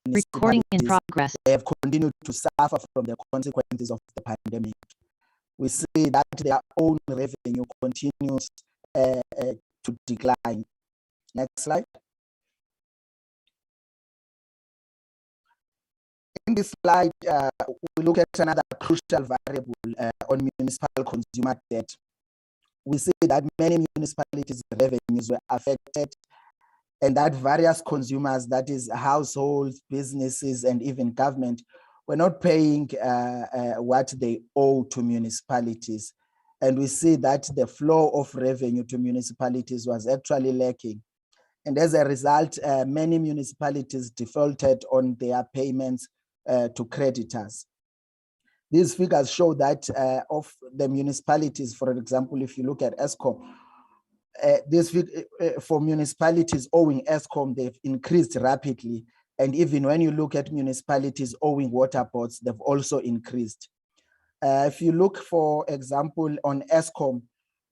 Recording in municipalities progress. have continued to suffer from the consequences of the pandemic. We see that their own revenue continues to decline. Next slide. In this slide, we look at another crucial variable on municipal consumer debt. We see that many municipalities' revenues were affected, and that various consumers, that is households, businesses, and even government, were not paying what they owe to municipalities. And we see that the flow of revenue to municipalities was actually lacking. And as a result, many municipalities defaulted on their payments to creditors. These figures show that of the municipalities, for example, if you look at ESCOM, for municipalities owing ESCOM, they've increased rapidly. And even when you look at municipalities owing water boards, they've also increased. If you look, for example, on ESCOM,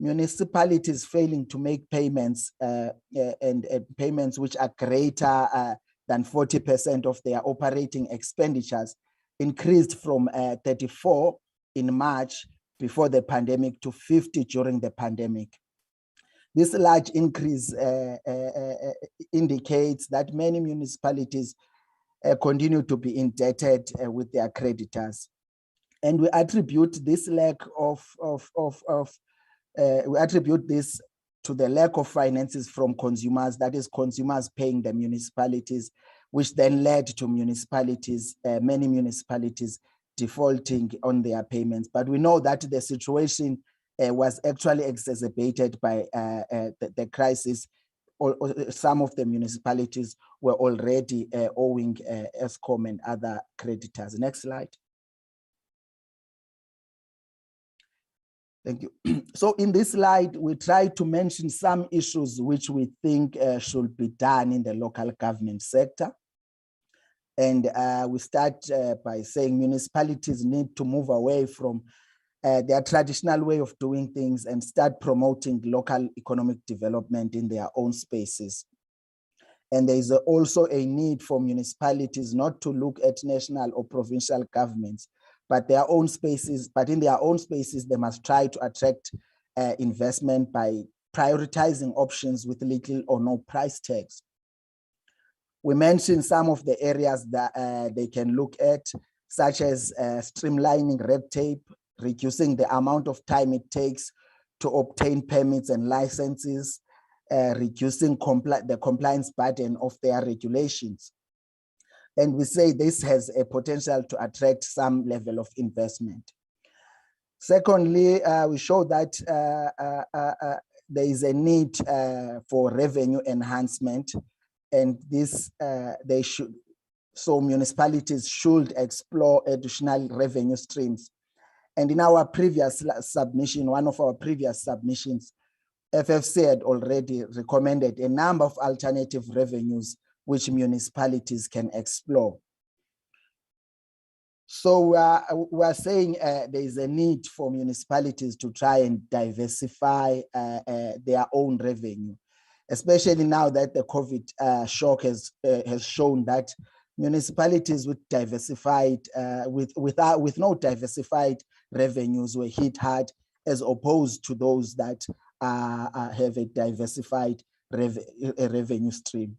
municipalities failing to make payments and payments which are greater than 40% of their operating expenditures increased from 34 in March before the pandemic to 50 during the pandemic. This large increase indicates that many municipalities continue to be indebted with their creditors. And we attribute this lack we attribute this to the lack of finances from consumers, that is consumers paying the municipalities, which then led to municipalities, many municipalities defaulting on their payments. But we know that the situation was actually exacerbated by the crisis. Some of the municipalities were already owing ESCOM and other creditors. Next slide. Thank you. So in this slide, we try to mention some issues which we think should be done in the local government sector. And we start by saying municipalities need to move away from their traditional way of doing things and start promoting local economic development in their own spaces. And there is also a need for municipalities not to look at national or provincial governments, but their own spaces. But in their own spaces, they must try to attract investment by prioritizing options with little or no price tags. We mentioned some of the areas that they can look at, such as streamlining red tape, reducing the amount of time it takes to obtain permits and licenses, reducing the compliance burden of their regulations. And we say this has a potential to attract some level of investment. Secondly, we show that there is a need for revenue enhancement, and this so municipalities should explore additional revenue streams. And in our previous submission, one of our previous submissions, FFC had already recommended a number of alternative revenues which municipalities can explore. So we are saying there is a need for municipalities to try and diversify their own revenue, especially now that the COVID shock has shown that municipalities with diversified, with no diversified revenues were hit hard, as opposed to those that have a diversified revenue stream.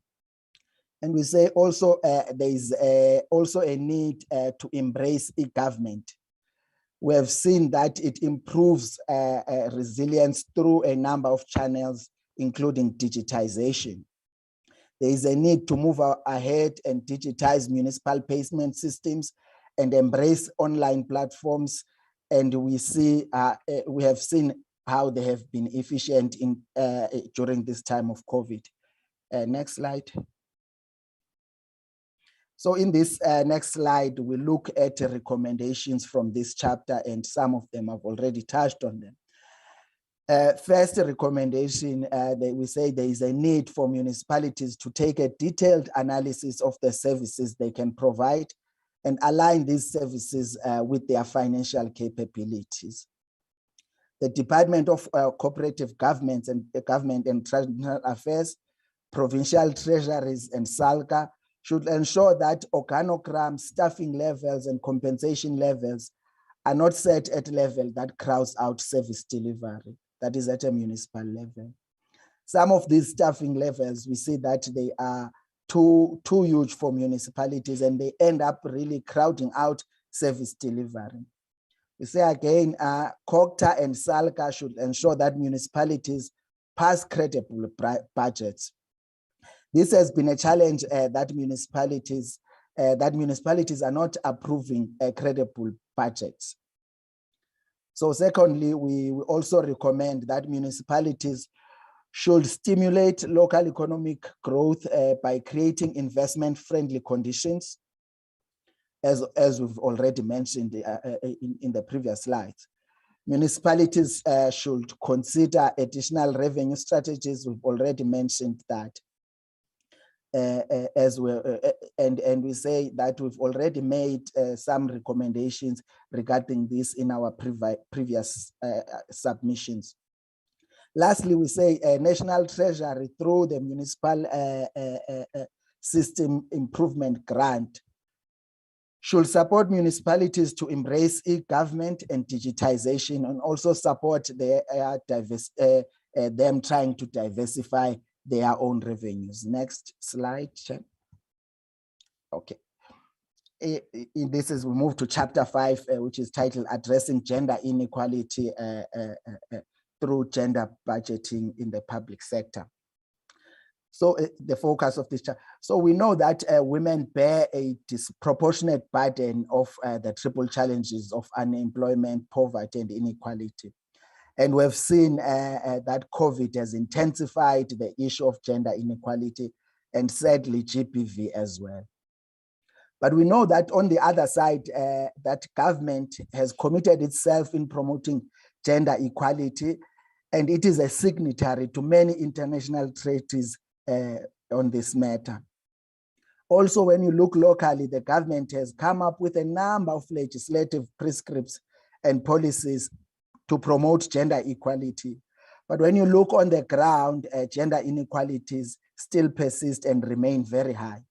And we say also there is also a need to embrace e-government. We have seen that it improves resilience through a number of channels, including digitization. There is a need to move ahead and digitize municipal payment systems and embrace online platforms. And we have seen how they have been efficient during this time of COVID. Next slide. So in this next slide, we look at recommendations from this chapter, and some of them I've already touched on them. First recommendation, we say there is a need for municipalities to take a detailed analysis of the services they can provide and align these services with their financial capabilities. The Department of Cooperative Government and Transnational Affairs, Provincial Treasuries, and SALCA should ensure that organograms, staffing levels, and compensation levels are not set at a level that crowds out service delivery, that is at a municipal level. Some of these staffing levels, we see that they are too huge for municipalities and they end up really crowding out service delivery. We say again, COGTA and SALCA should ensure that municipalities pass credible budgets. This has been a challenge that municipalities are not approving credible budgets. So secondly, we also recommend that municipalities should stimulate local economic growth by creating investment-friendly conditions, as we've already mentioned in the previous slides. Municipalities should consider additional revenue strategies. We've already mentioned that. As well, and we say that we've already made some recommendations regarding this in our previous submissions. Lastly, we say National Treasury through the Municipal System Improvement Grant should support municipalities to embrace e-government and digitization, and also support them trying to diversify their own revenues. Next slide. Okay. In this is we move to chapter 5, which is titled Addressing Gender Inequality through Gender Budgeting in the Public Sector. So the focus of this chapter. So we know that women bear a disproportionate burden of the triple challenges of unemployment, poverty, and inequality. And we've seen that COVID has intensified the issue of gender inequality and sadly GBV as well. But we know that on the other side, that government has committed itself in promoting gender equality, and it is a signatory to many international treaties on this matter. Also, when you look locally, the government has come up with a number of legislative prescripts and policies to promote gender equality. But when you look on the ground, gender inequalities still persist and remain very high.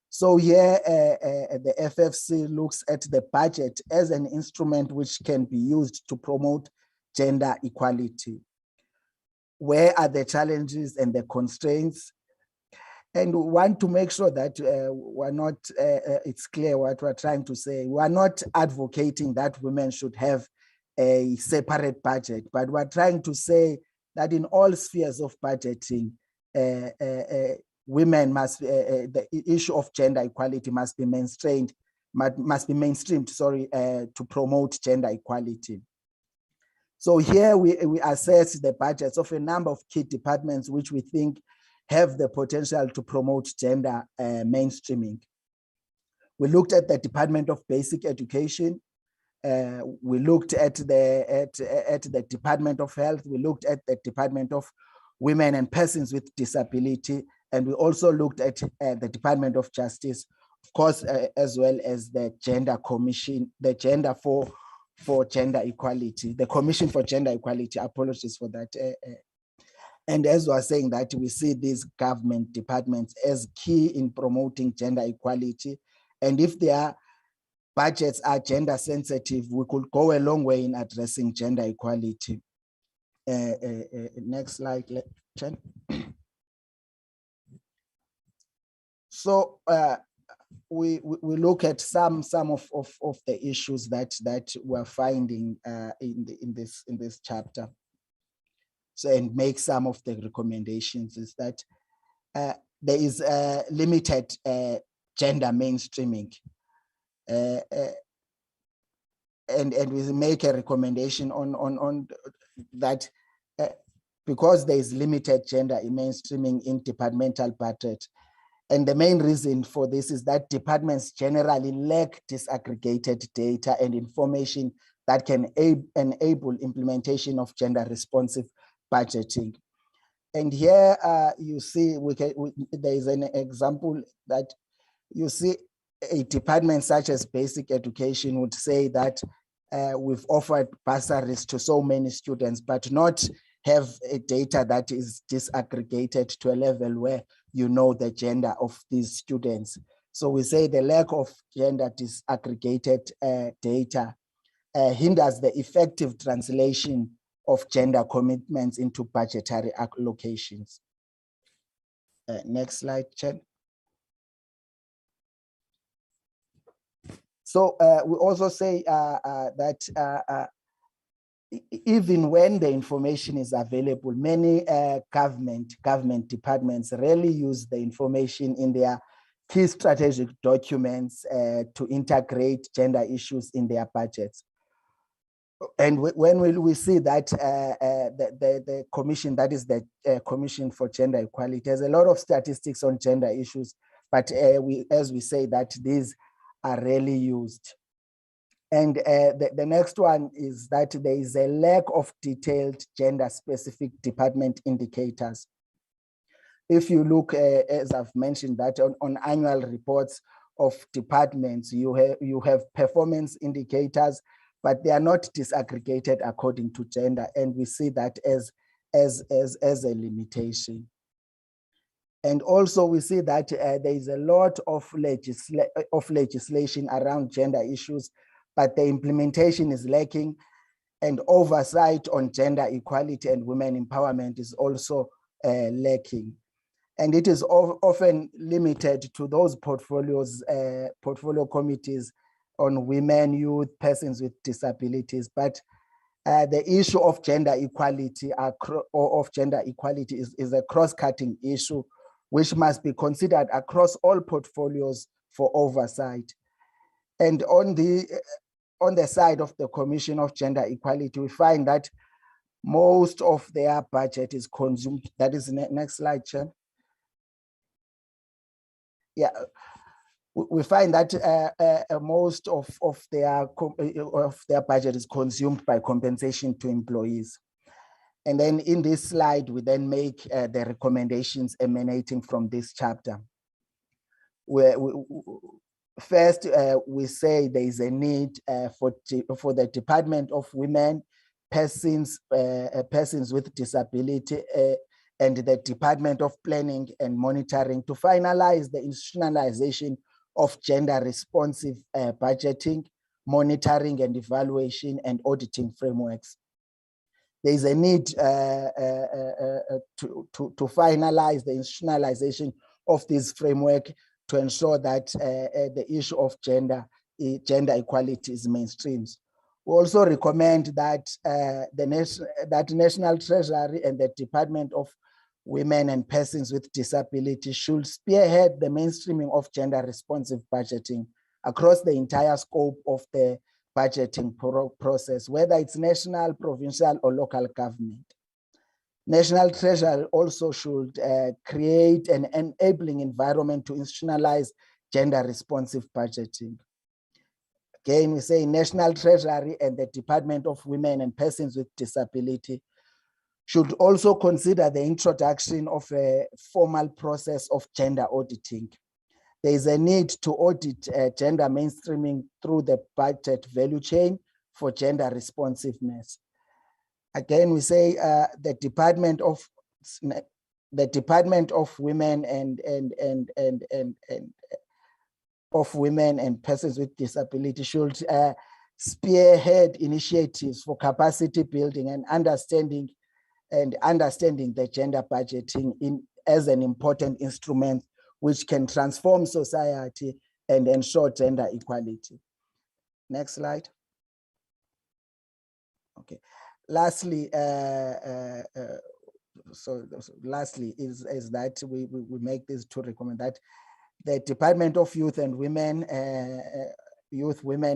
So here, the FFC looks at the budget as an instrument which can be used to promote gender equality. Where are the challenges and the constraints? And we want to make sure that we're not, it's clear what we're trying to say. We're not advocating that women should have a separate budget, but we're trying to say that in all spheres of budgeting, women must, the issue of gender equality must be mainstreamed, to promote gender equality. So here we assess the budgets of a number of key departments which we think have the potential to promote gender mainstreaming. We looked at the Department of Basic Education. We looked at the Department of Health. We looked at the Department of Women and Persons with Disability. And we also looked at the Department of Justice, of course, as well as the Gender Commission, the Gender for Gender Equality, the Commission for Gender Equality. Apologies for that. And as we are saying that we see these government departments as key in promoting gender equality. And if their budgets are gender sensitive, we could go a long way in addressing gender equality. Next slide, Chen. So we look at some of the issues that we're finding in this chapter. So, and make some of the recommendations is that there is limited gender mainstreaming. And we make a recommendation on that because there is limited gender mainstreaming in departmental budget. And the main reason for this is that departments generally lack disaggregated data and information that can enable implementation of gender responsive budgeting. And here you see there is an example that you see a department such as basic education would say that we've offered bursaries to so many students, but not have a data that is disaggregated to a level where you know the gender of these students. So we say the lack of gender disaggregated data hinders the effective translation of gender commitments into budgetary allocations. Next slide, Chen. So we also say that even when the information is available, many government departments rarely use the information in their key strategic documents to integrate gender issues in their budgets. And when we see that the commission, that is the Commission for Gender Equality, has a lot of statistics on gender issues, but as we say that these are rarely used. And the next one is that there is a lack of detailed gender-specific department indicators. If you look, as I've mentioned, that on annual reports of departments, you have performance indicators, but they are not disaggregated according to gender, and we see that as a limitation. And also we see that there is a lot of legislation around gender issues, but the implementation is lacking, and oversight on gender equality and women empowerment is also lacking. And it is often limited to those portfolio committees on women, youth, persons with disabilities. But the issue of gender equality is a cross-cutting issue, which must be considered across all portfolios for oversight. And on the side of the Commission of Gender Equality, we find that most of their budget is consumed. That is next slide, Chair. Yeah, we find that most of their budget is consumed by compensation to employees. And then in this slide, we then make the recommendations emanating from this chapter. First, we say there is a need for the Department of Women, persons with disability, and the Department of Planning and Monitoring to finalize the institutionalization of gender responsive budgeting, monitoring and evaluation, and auditing frameworks. There is a need to finalize the institutionalization of this framework to ensure that the issue of gender equality is mainstreamed. We also recommend that that National Treasury and the Department of Women and Persons with Disabilities should spearhead the mainstreaming of gender responsive budgeting across the entire scope of the budgeting process, whether it's national, provincial, or local government. National Treasury also should create an enabling environment to institutionalize gender responsive budgeting. Again, we say National Treasury and the Department of Women and Persons with Disability should also consider the introduction of a formal process of gender auditing. There is a need to audit gender mainstreaming through the budget value chain for gender responsiveness. Again, we say the Department of Women and Persons with Disability should spearhead initiatives for capacity building and understanding the gender budgeting as an important instrument which can transform society and ensure gender equality. Next slide. Okay. Lastly, lastly is that we make this to recommend that the Department of Youth, Women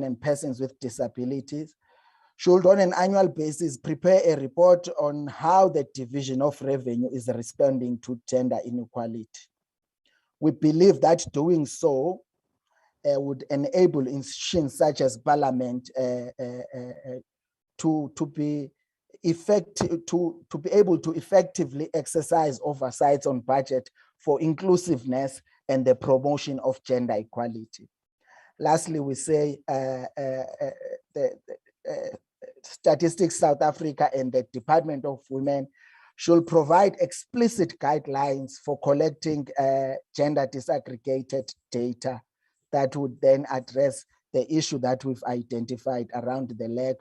and Persons with Disabilities should on an annual basis prepare a report on how the division of revenue is responding to gender inequality. We believe that doing so would enable institutions such as Parliament to be able to effectively exercise oversight on budget for inclusiveness and the promotion of gender equality. Lastly, we say Statistics South Africa and the Department of Women should provide explicit guidelines for collecting gender disaggregated data that would then address the issue that we've identified around the lack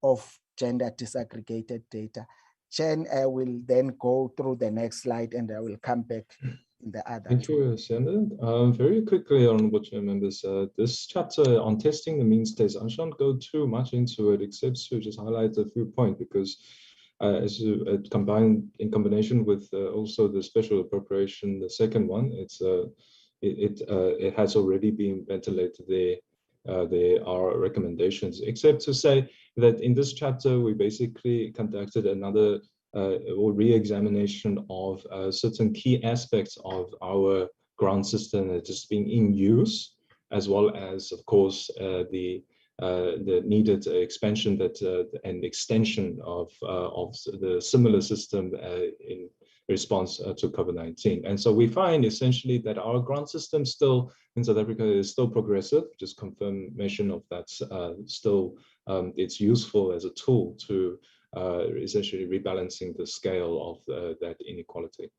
of gender disaggregated data. Chen will then go through the next slide and I will come back in the other. Thank you, Sianda. Very quickly on what you remember, this chapter on testing the mean states, I shan't go too much into it except to just highlight a few points, because as you combine in combination with also the special appropriation, the second one, it has already been ventilated there. There are recommendations, except to say that in this chapter we basically conducted another or re-examination of certain key aspects of our grant system that is being in use, as well as, of course, the needed expansion and extension of the similar system in response to COVID-19. And so we find essentially that our grant system still in South Africa is still progressive, just confirmation of that still it's useful as a tool to essentially rebalancing the scale of that inequality.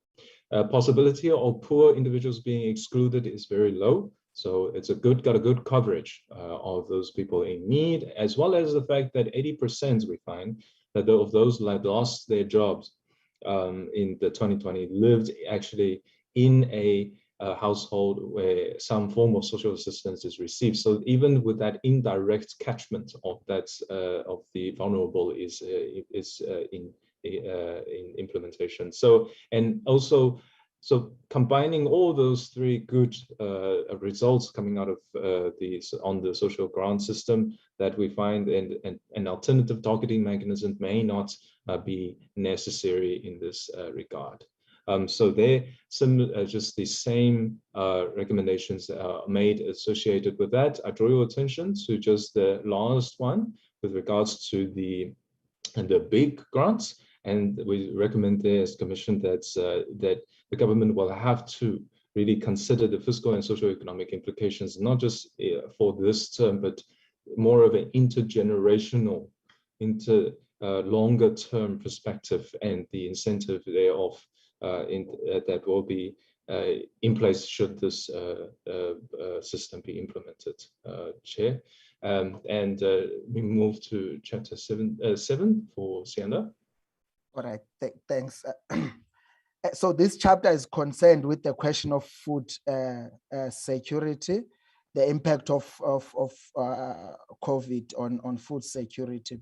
Possibility of poor individuals being excluded is very low. So it's got a good coverage of those people in need, as well as the fact that 80% we find that of those that lost their jobs in the 2020 lived actually in a household where some form of social assistance is received. So even with that indirect catchment of that of the vulnerable is in implementation. So and also. So combining all those three good results coming out of on the social grant system, that we find an alternative targeting mechanism may not be necessary in this regard. So they're just the same recommendations are made associated with that. I draw your attention to just the last one with regards to the big grants. And we recommend there as Commission that the government will have to really consider the fiscal and socio-economic implications, not just for this term, but more of an intergenerational, longer term perspective, and the incentive thereof that will be in place should this system be implemented, Chair. And we move to chapter 7 for Sianda. All right, thanks. So this chapter is concerned with the question of food security, the impact of COVID on food security.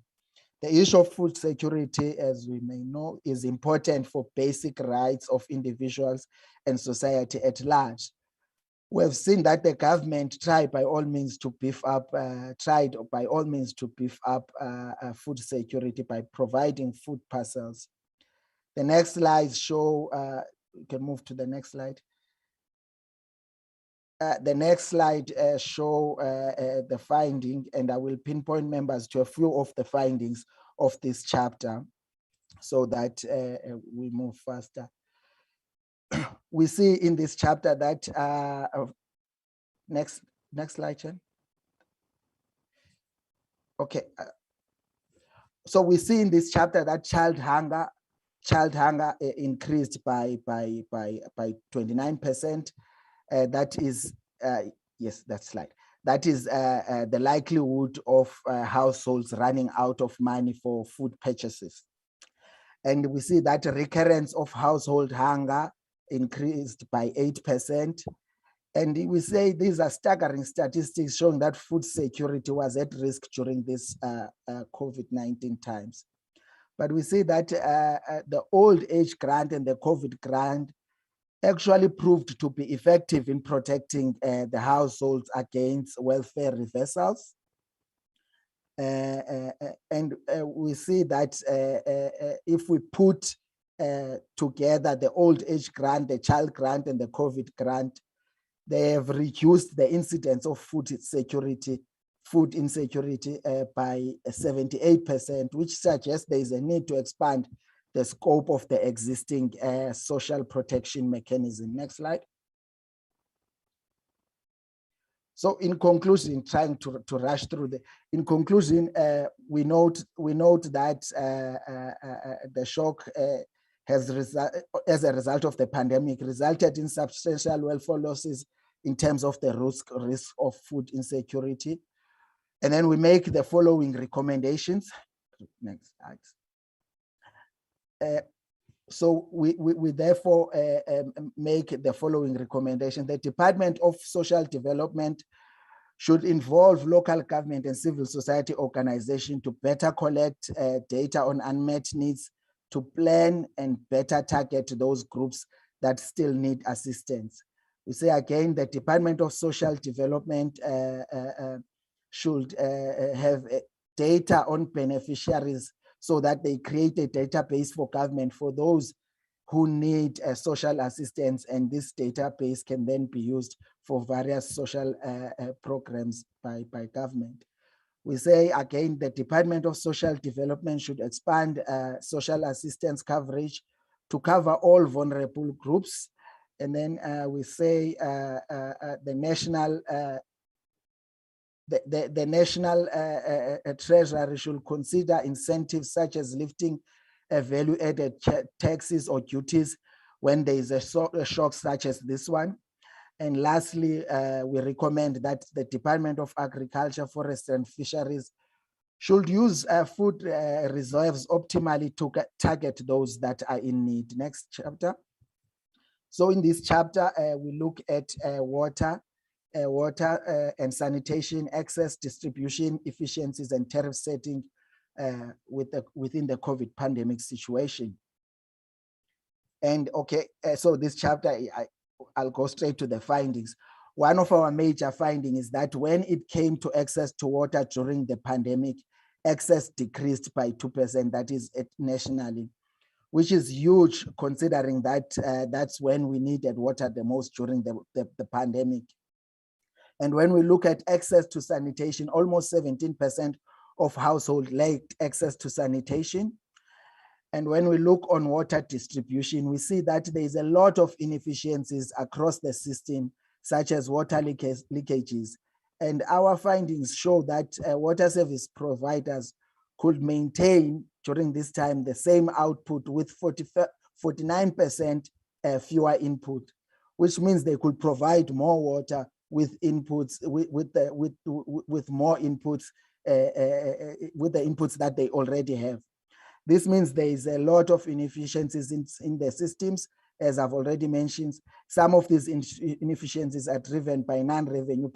The issue of food security, as we may know, is important for basic rights of individuals and society at large. We have seen that the government tried by all means to beef up food security by providing food parcels. The next slide show, you can move to the next slide. The next slide show the finding, and I will pinpoint members to a few of the findings of this chapter so that we move faster. We see in this chapter that, next slide, Chen. Okay. So we see in this chapter that child hunger increased by 29%. That is, yes, that slide. That is the likelihood of households running out of money for food purchases. And we see that recurrence of household hunger increased by 8%. And we say these are staggering statistics showing that food security was at risk during this COVID-19 times. But we see that the old age grant and the COVID grant actually proved to be effective in protecting the households against welfare reversals. And we see that if we put together the old age grant, the child grant, and the COVID grant, they have reduced the incidence of food insecurity by 78%, which suggests there is a need to expand the scope of the existing social protection mechanism. Next slide. So in conclusion, trying to rush through in conclusion, we note that the shock as a result of the pandemic resulted in substantial welfare losses in terms of the risk of food insecurity. And then we make the following recommendations. Next slide. So we therefore make the following recommendation. The Department of Social Development should involve local government and civil society organizations to better collect data on unmet needs, to plan and better target those groups that still need assistance. We say again, the Department of Social Development should have data on beneficiaries so that they create a database for government for those who need social assistance, and this database can then be used for various social programs by government. We say again, the Department of Social Development should expand social assistance coverage to cover all vulnerable groups. And then we say the national treasury should consider incentives such as lifting value-added taxes or duties when there is a shock such as this one. And lastly, we recommend that the Department of Agriculture, Forestry and Fisheries should use food reserves optimally to target those that are in need. Next chapter. So in this chapter, we look at water and sanitation, access, distribution, efficiencies, and tariff setting within the COVID pandemic situation. And okay, so this chapter, I'll go straight to the findings. One of our major findings is that when it came to access to water during the pandemic, access decreased by 2%, that is nationally, which is huge considering that that's when we needed water the most during the pandemic. And when we look at access to sanitation, almost 17% of households lacked access to sanitation. And when we look on water distribution, we see that there is a lot of inefficiencies across the system, such as water leakages. And our findings show that water service providers could maintain during this time the same output with 49% fewer input, which means they could provide more water with inputs with more inputs with the inputs that they already have. This means there is a lot of inefficiencies in the systems, as I've already mentioned. Some of these inefficiencies are driven by non-revenue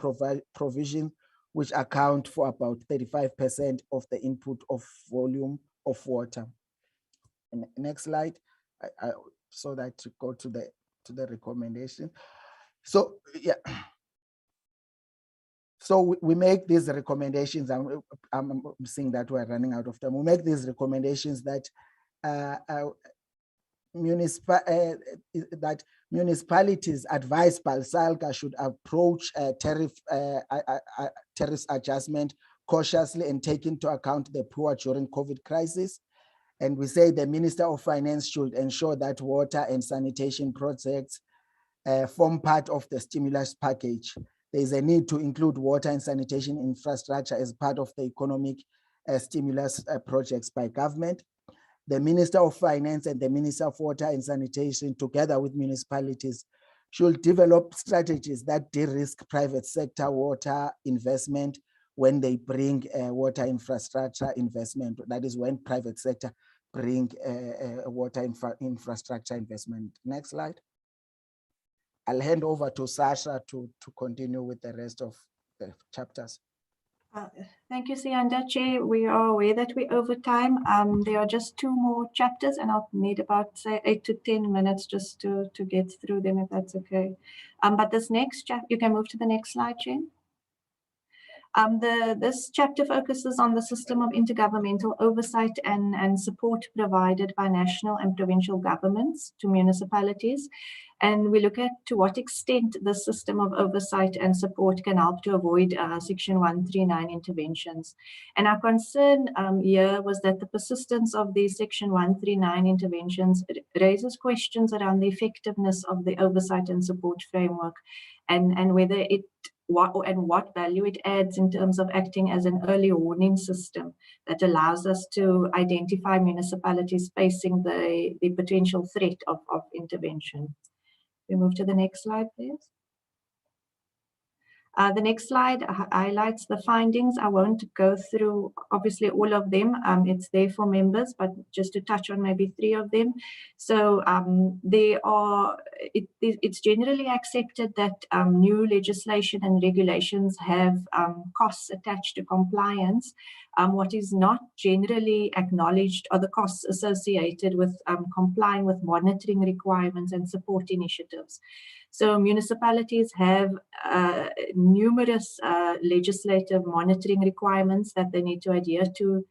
provision, which account for about 35% of the input of volume of water. And next slide, so that to go to the recommendation. So yeah. So we make these recommendations, and I'm seeing that we're running out of time. We make these recommendations that municipalities advised by SALGA should approach tariff adjustment cautiously and take into account the poor during COVID crisis. And we say the Minister of Finance should ensure that water and sanitation projects form part of the stimulus package. There is a need to include water and sanitation infrastructure as part of the economic stimulus projects by government. The Minister of Finance and the Minister of Water and Sanitation, together with municipalities, should develop strategies that de-risk private sector water investment when they bring water infrastructure investment. That is when private sector bring water infrastructure investment. Next slide. I'll hand over to Sasha to continue with the rest of the chapters. Thank you, Siyanda. Chair, we are aware that we're over time. There are just 2 more chapters, and I'll need about, say, 8 to 10 minutes just to get through them, if that's okay. But this next chapter, you can move to the next slide, Chair. This chapter focuses on the system of intergovernmental oversight and support provided by national and provincial governments to municipalities. And we look at to what extent the system of oversight and support can help to avoid Section 139 interventions. And our concern here was that the persistence of these Section 139 interventions raises questions around the effectiveness of the oversight and support framework, and whether it what value it adds in terms of acting as an early warning system that allows us to identify municipalities facing the potential threat of intervention. We move to the next slide, please. The next slide highlights the findings. I won't go through obviously all of them. It's there for members, but just to touch on maybe 3 of them. So it's generally accepted that new legislation and regulations have costs attached to compliance. What is not generally acknowledged are the costs associated with complying with monitoring requirements and support initiatives. So municipalities have numerous legislative monitoring requirements that they need to adhere to.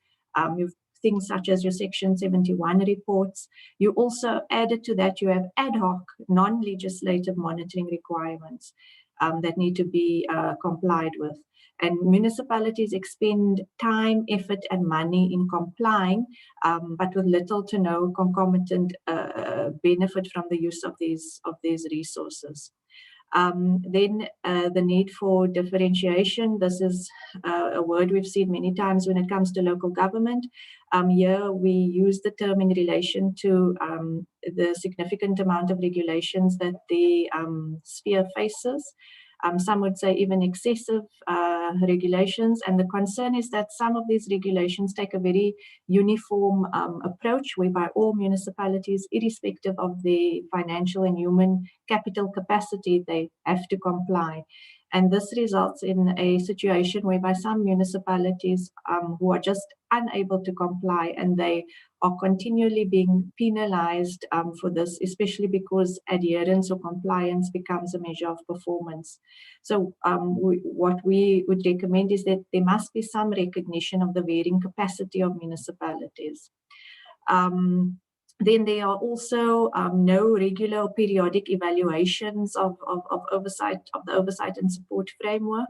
Things such as your Section 71 reports. You also added to that, you have ad hoc non-legislative monitoring requirements that need to be complied with. And municipalities expend time, effort, and money in complying, but with little to no concomitant benefit from the use of these resources. Then the need for differentiation. This is a word we've seen many times when it comes to local government. Here we use the term in relation to the significant amount of regulations that the sphere faces. Some would say even excessive regulations, and the concern is that some of these regulations take a very uniform approach whereby all municipalities, irrespective of the financial and human capital capacity, they have to comply. And this results in a situation whereby some municipalities who are just unable to comply, and they are continually being penalized for this, especially because adherence or compliance becomes a measure of performance. So what we would recommend is that there must be some recognition of the varying capacity of municipalities. Then there are also no regular or periodic evaluations of oversight, of the oversight and support framework.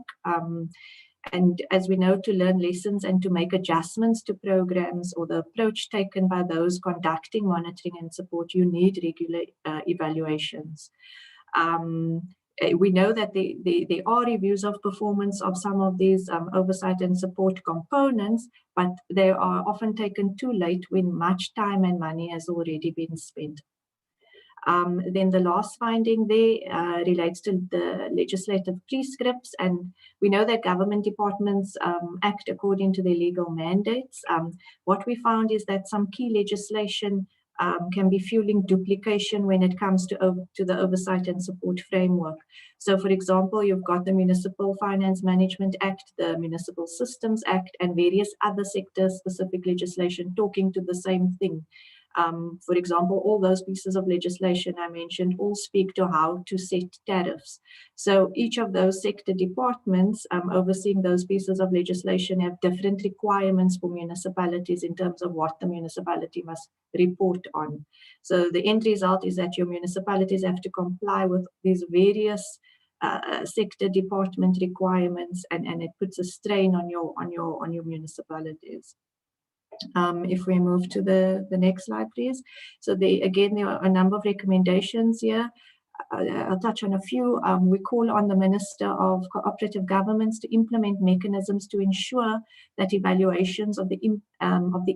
And as we know, to learn lessons and to make adjustments to programs or the approach taken by those conducting monitoring and support, you need regular evaluations. We know that there are reviews of performance of some of these oversight and support components, but they are often taken too late when much time and money has already been spent. Then the last finding there relates to the legislative prescripts, and we know that government departments act according to their legal mandates. What we found is that some key legislation can be fueling duplication when it comes to the oversight and support framework. So, for example, you've got the Municipal Finance Management Act, the Municipal Systems Act, and various other sector-specific legislation talking to the same thing. For example, all those pieces of legislation I mentioned all speak to how to set tariffs. So each of those sector departments overseeing those pieces of legislation have different requirements for municipalities in terms of what the municipality must report on. So the end result is that your municipalities have to comply with these various sector department requirements, and it puts a strain on your municipalities. If we move to the next slide, please. So there are a number of recommendations here. I'll touch on a few. We call on the Minister of Cooperative Governments to implement mechanisms to ensure that evaluations of the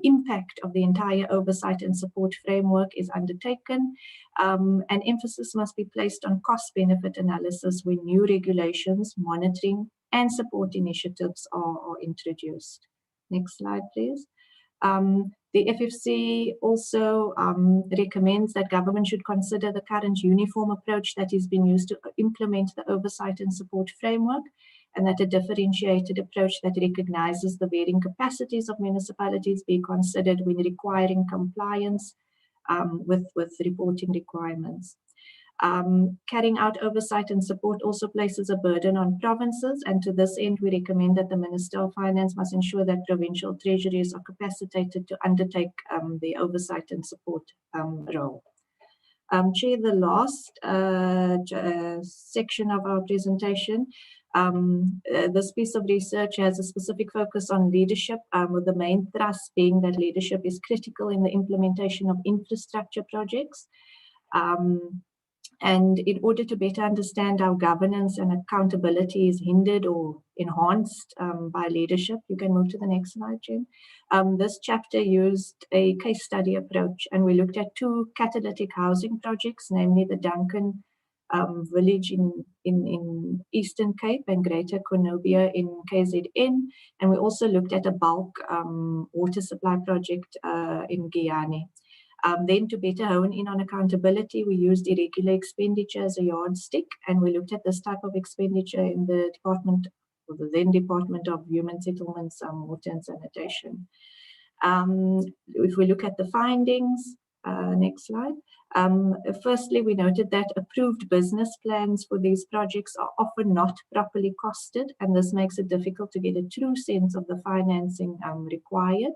impact of the entire oversight and support framework is undertaken. And emphasis must be placed on cost-benefit analysis when new regulations, monitoring, and support initiatives are introduced. Next slide, please. The FFC also recommends that government should consider the current uniform approach that is being used to implement the oversight and support framework, and that a differentiated approach that recognizes the varying capacities of municipalities be considered when requiring compliance with reporting requirements. Carrying out oversight and support also places a burden on provinces, and to this end we recommend that the Minister of Finance must ensure that provincial treasuries are capacitated to undertake the oversight and support role. Chair, the last section of our presentation, this piece of research has a specific focus on leadership, with the main thrust being that leadership is critical in the implementation of infrastructure projects. And in order to better understand how governance and accountability is hindered or enhanced by leadership, you can move to the next slide, Jen. This chapter used a case study approach, and we looked at two catalytic housing projects, namely the Duncan village in Eastern Cape and Greater Cornubia in KZN. And we also looked at a bulk water supply project in Guyana. Then to better hone in on accountability, we used irregular expenditure as a yardstick, and we looked at this type of expenditure in the department, or the then Department of Human Settlements, Water and Sanitation. If we look at the findings, next slide. Firstly, we noted that approved business plans for these projects are often not properly costed, and this makes it difficult to get a true sense of the financing required.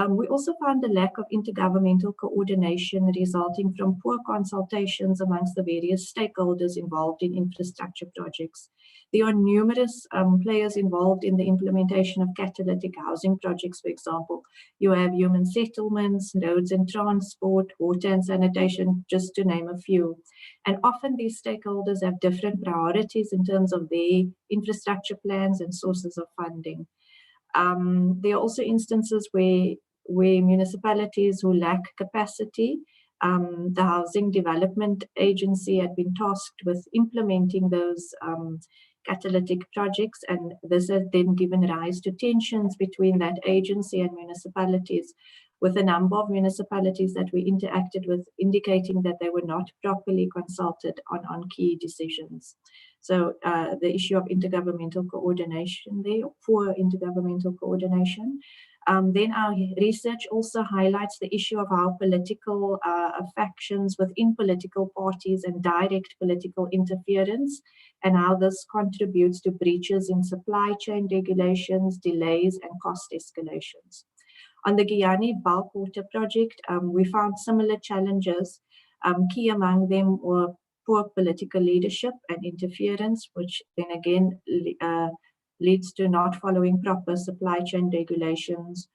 We also found a lack of intergovernmental coordination resulting from poor consultations amongst the various stakeholders involved in infrastructure projects. There are numerous players involved in the implementation of catalytic housing projects, for example. You have human settlements, roads and transport, water and sanitation, just to name a few. And often these stakeholders have different priorities in terms of their infrastructure plans and sources of funding. There are also instances where municipalities who lack capacity, the Housing Development Agency had been tasked with implementing those catalytic projects, and this has then given rise to tensions between that agency and municipalities, with a number of municipalities that we interacted with indicating that they were not properly consulted on key decisions. So the issue of intergovernmental coordination there, poor intergovernmental coordination. Then our research also highlights the issue of how political factions within political parties and direct political interference, and how this contributes to breaches in supply chain regulations, delays, and cost escalations. On the Guyana bulk water project, we found similar challenges. Key among them were poor political leadership and interference, which then again leads to not following proper supply chain regulations,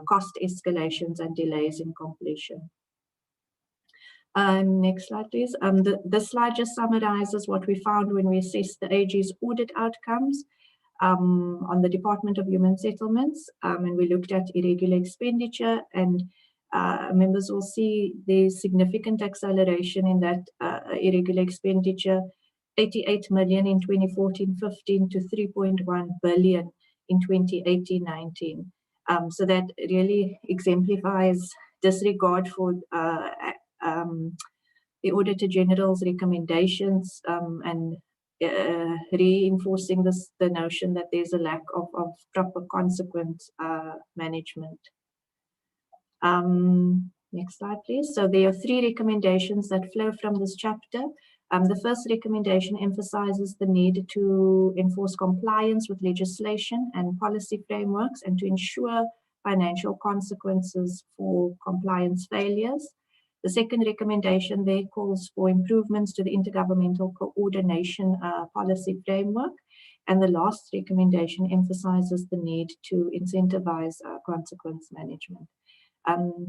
cost escalations, and delays in completion. Next slide, please. This slide just summarizes what we found when we assessed the AG's audit outcomes on the Department of Human Settlements, and we looked at irregular expenditure, and members will see the significant acceleration in that irregular expenditure, 88 million in 2014-15 to 3.1 billion in 2018-19. So that really exemplifies disregard for the Auditor General's recommendations and reinforcing the notion that there's a lack of proper consequence management. Next slide, please. So there are three recommendations that flow from this chapter. The first recommendation emphasizes the need to enforce compliance with legislation and policy frameworks and to ensure financial consequences for compliance failures. The second recommendation there calls for improvements to the intergovernmental coordination policy framework. And the last recommendation emphasizes the need to incentivize consequence management.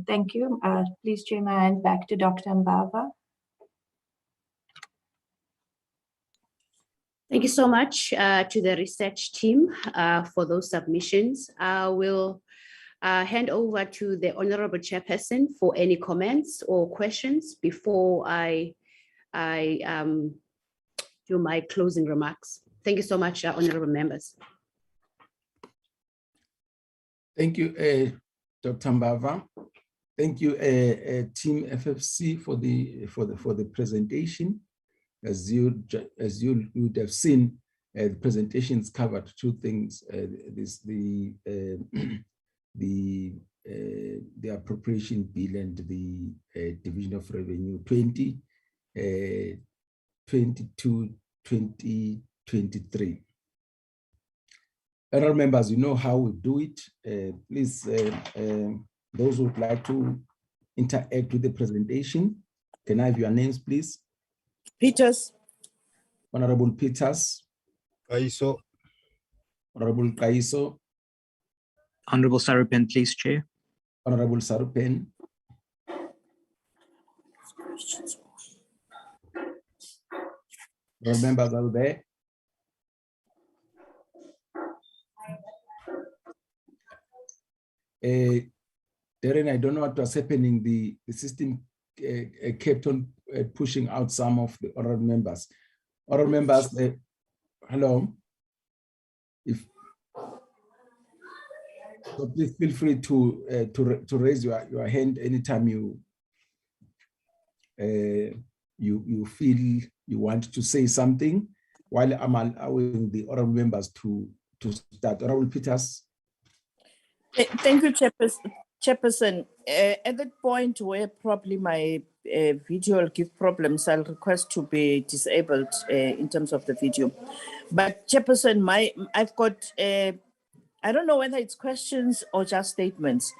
Thank you. Please turn my hand back to Dr. Mbava. Thank you so much to the research team for those submissions. I will hand over to the Honorable Chairperson for any comments or questions before I do my closing remarks. Thank you so much, honorable members. Thank you, Dr. Mbava. Thank you, Team FFC, for the presentation. As you would have seen, the presentations covered two things: the appropriation bill and the division of revenue 2022-2023. Honorable members, you know how we do it. Please, those who would like to interact with the presentation, can I have your names, please? Peters. Honorable Peters. Kaiso. Honorable Kaiso. Honorable Sarupen, please, Chair. Honorable Sarupen. All members are there. Darren, I don't know what was happening. The system kept on pushing out some of the oral members. Oral members, hello. So please feel free to raise your hand anytime you feel you want to say something, while I'm allowing the oral members to start. Honorable Peters. Thank you, Chairperson. At that point where probably my video will give problems, I'll request to be disabled in terms of the video. But Chairperson, I've got, I don't know whether it's questions or just statements,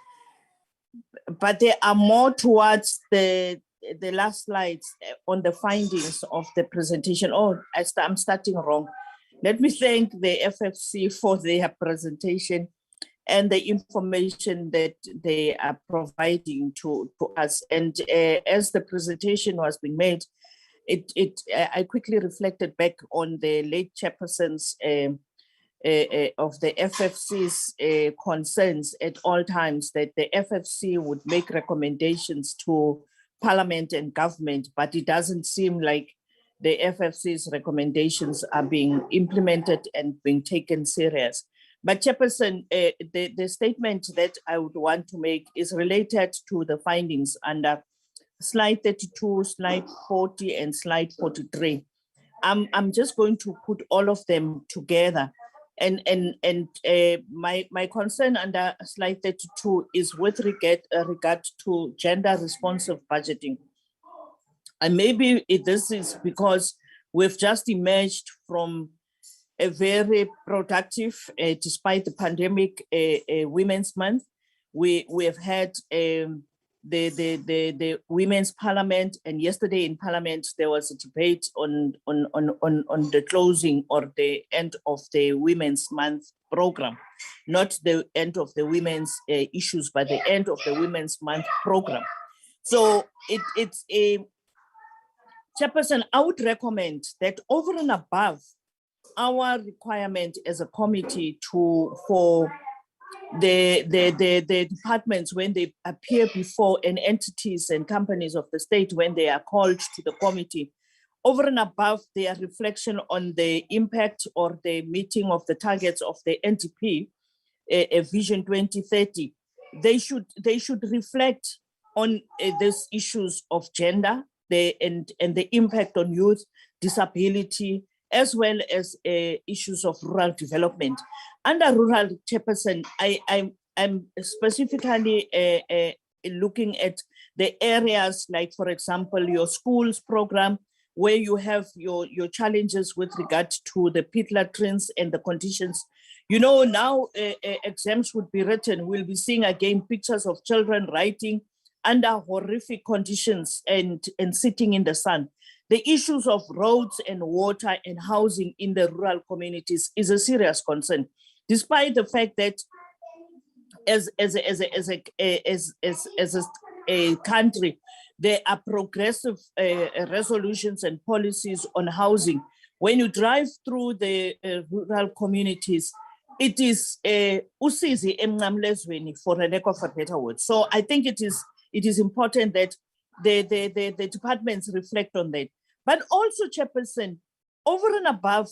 but they are more towards the last slides on the findings of the presentation. Oh, I'm starting wrong. Let me thank the FFC for their presentation and the information that they are providing to us. And as the presentation was being made, I quickly reflected back on the late chairperson's of the FFC's concerns at all times, that the FFC would make recommendations to Parliament and government, but it doesn't seem like the FFC's recommendations are being implemented and being taken serious. But Chairperson, the statement that I would want to make is related to the findings under slide 32, slide 40, and slide 43. I'm just going to put all of them together. And my concern under slide 32 is with regard to gender responsive budgeting. And maybe this is because we've just emerged from a very productive, despite the pandemic, Women's Month. We have had the Women's Parliament, and yesterday in Parliament there was a debate on the closing or the end of the Women's Month program, not the end of the women's issues, but the end of the Women's Month program. So it's a Chairperson, I would recommend that over and above our requirement as a committee for the departments when they appear before and entities and companies of the state when they are called to the committee, over and above their reflection on the impact or the meeting of the targets of the NDP, Vision 2030, they should reflect on these issues of gender and the impact on youth, disability, as well as issues of rural development. Under rural, Chairperson, I'm specifically looking at the areas like, for example, your schools program, where you have your challenges with regard to the pit latrines and the conditions. You know, now exams would be written. We'll be seeing again pictures of children writing under horrific conditions and sitting in the sun. The issues of roads and water and housing in the rural communities is a serious concern, despite the fact that as a country, there are progressive resolutions and policies on housing. When you drive through the rural communities, it is usizi emnqamlezweni, for a lack of a better word. So I think it is important that the departments reflect on that. But also, Chairperson, over and above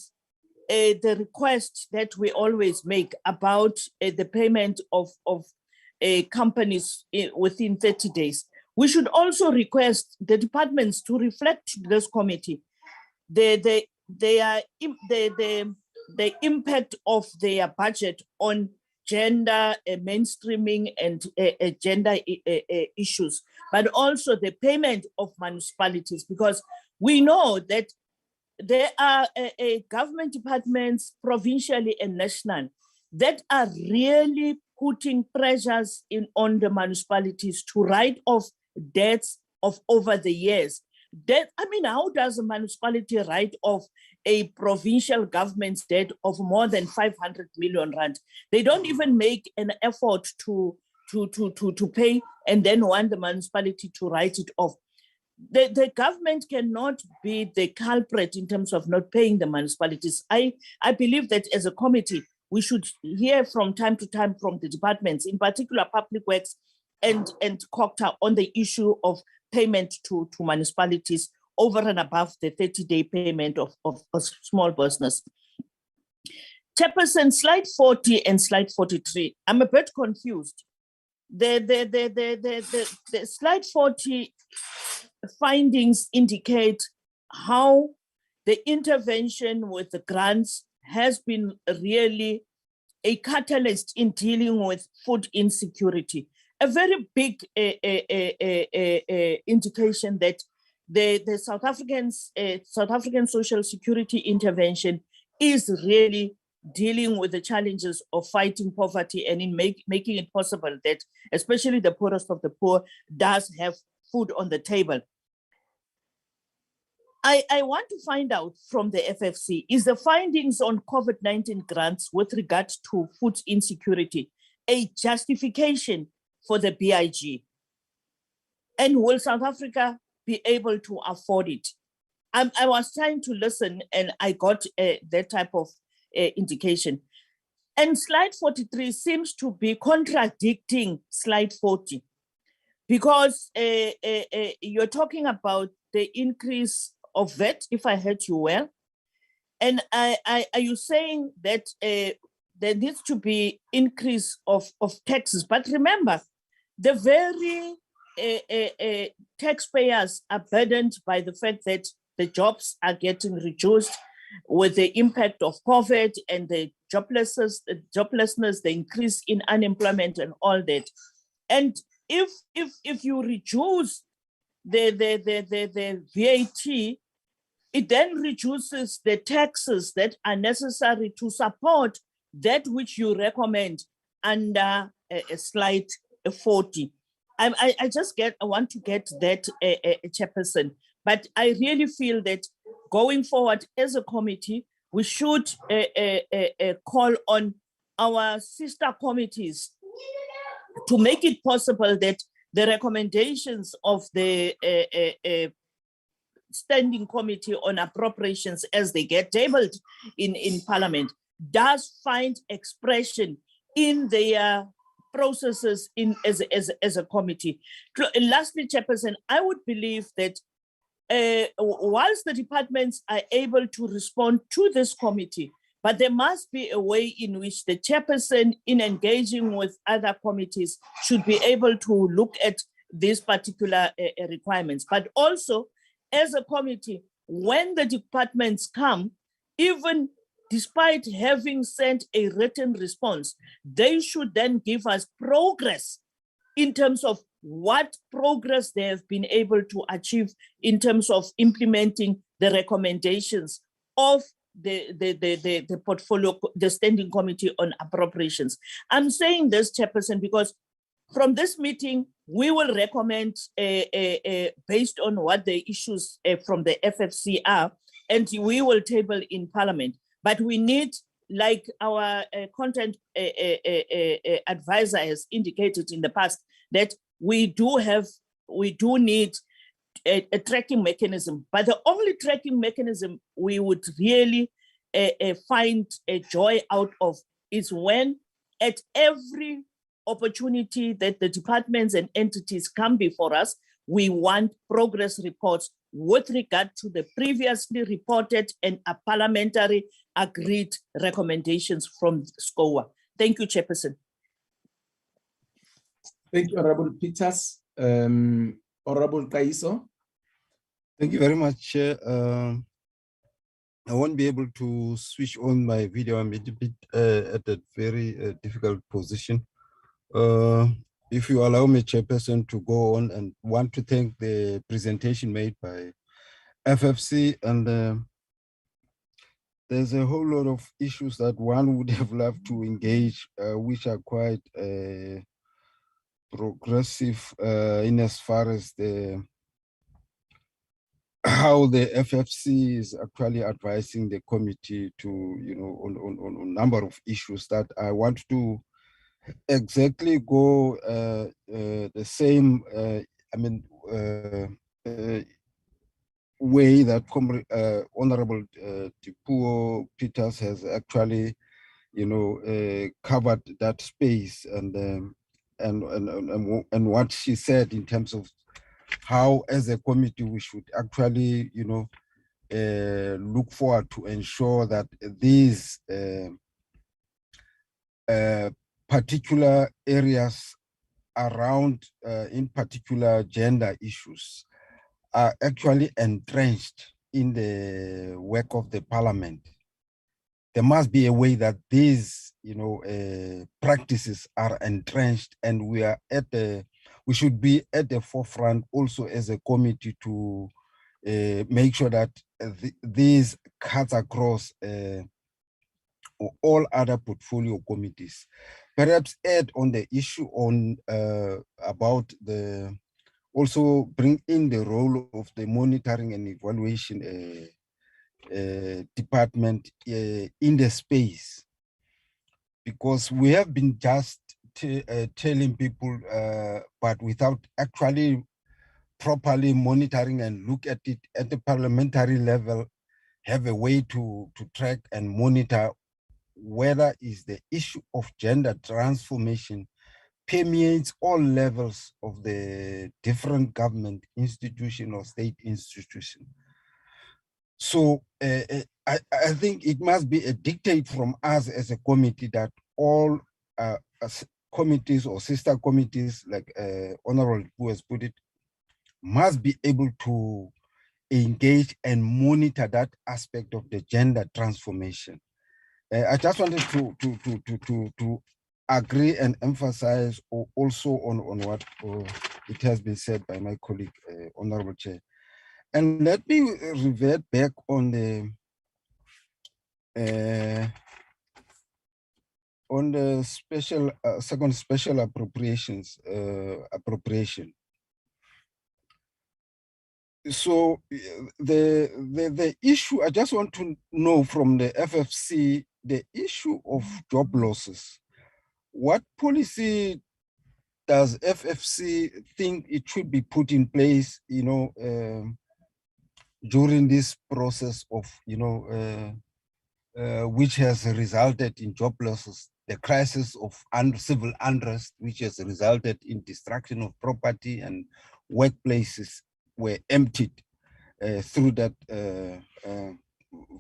the request that we always make about the payment of companies within 30 days, we should also request the departments to reflect to this committee the impact of their budget on gender mainstreaming and gender issues, but also the payment of municipalities, because we know that there are government departments, provincially and national, that are really putting pressures on the municipalities to write off debts of over the years. How does a municipality write off a provincial government's debt of more than 500 million rand? They don't even make an effort to pay and then want the municipality to write it off. the government cannot be the culprit in terms of not paying the municipalities. I believe that as a committee, we should hear from time to time from the departments, in particular Public Works and COCTA, on the issue of payment to municipalities over and above the 30-day payment of small business. Chairperson, slide 40 and slide 43, I'm a bit confused. The slide 40 findings indicate how the intervention with the grants has been really a catalyst in dealing with food insecurity. A very big indication that the South African social security intervention is really dealing with the challenges of fighting poverty and in making it possible that especially the poorest of the poor does have food on the table. I want to find out from the FFC, is the findings on COVID-19 grants with regard to food insecurity a justification for the BIG? And will South Africa be able to afford it? I was trying to listen and I got that type of indication. And slide 43 seems to be contradicting slide 40 because you're talking about the increase of VAT, if I heard you well. And are you saying that there needs to be increase of taxes? But remember, the very taxpayers are burdened by the fact that the jobs are getting reduced with the impact of COVID and the joblessness, the increase in unemployment and all that. And if you reduce the VAT, it then reduces the taxes that are necessary to support that which you recommend under slide 40. I want to get that, Chairperson, but I really feel that going forward as a committee, we should call on our sister committees to make it possible that the recommendations of the Standing Committee on Appropriations as they get tabled in Parliament does find expression in their processes as a committee. Lastly, Chairperson, I would believe that whilst the departments are able to respond to this committee, but there must be a way in which the chairperson, in engaging with other committees, should be able to look at these particular requirements. But also, as a committee, when the departments come, even despite having sent a written response, they should then give us progress in terms of what progress they have been able to achieve in terms of implementing the recommendations of the portfolio, the Standing Committee on Appropriations. I'm saying this, Chairperson, because from this meeting, we will recommend based on what the issues from the FFC are, and we will table in Parliament. But we need, like our content advisor has indicated in the past, that we do need a tracking mechanism. But the only tracking mechanism we would really find a joy out of is when at every opportunity that the departments and entities come before us, we want progress reports with regard to the previously reported and a parliamentary agreed recommendations from SCOA. Thank you, Chairperson. Thank you, Honorable Peters. Honorable Kaiso. Thank you very much, Chair. I won't be able to switch on my video. I'm a bit at a very difficult position. If you allow me, Chairperson, to go on, and want to thank the presentation made by FFC, and there's a whole lot of issues that one would have loved to engage, which are quite progressive in as far as how the FFC is actually advising the committee to, on a number of issues that I want to exactly go the same, way that Honorable Tipuo Peters has actually, covered that space and what she said in terms of how, as a committee, we should actually, look forward to ensure that these particular areas around, in particular, gender issues are actually entrenched in the work of the parliament. There must be a way that these, practices are entrenched, and we should be at the forefront also as a committee to make sure that these cuts across all other portfolio committees. Perhaps add on the issue on about also bring in the role of the monitoring and evaluation department in the space, because we have been just telling people, but without actually properly monitoring and look at it at the parliamentary level, have a way to track and monitor whether is the issue of gender transformation permeates all levels of the different government institution or state institution. So I think it must be a dictate from us as a committee that all committees or sister committees, like Honorable who has put it, must be able to engage and monitor that aspect of the gender transformation. I just wanted to agree and emphasize also on what it has been said by my colleague, Honorable Chair. And let me revert back on the special second special appropriations appropriation. So the issue, I just want to know from the FFC, the issue of job losses. What policy does FFC think it should be put in place, during this process of, which has resulted in job losses, the crisis of civil unrest, which has resulted in destruction of property, and workplaces were emptied through that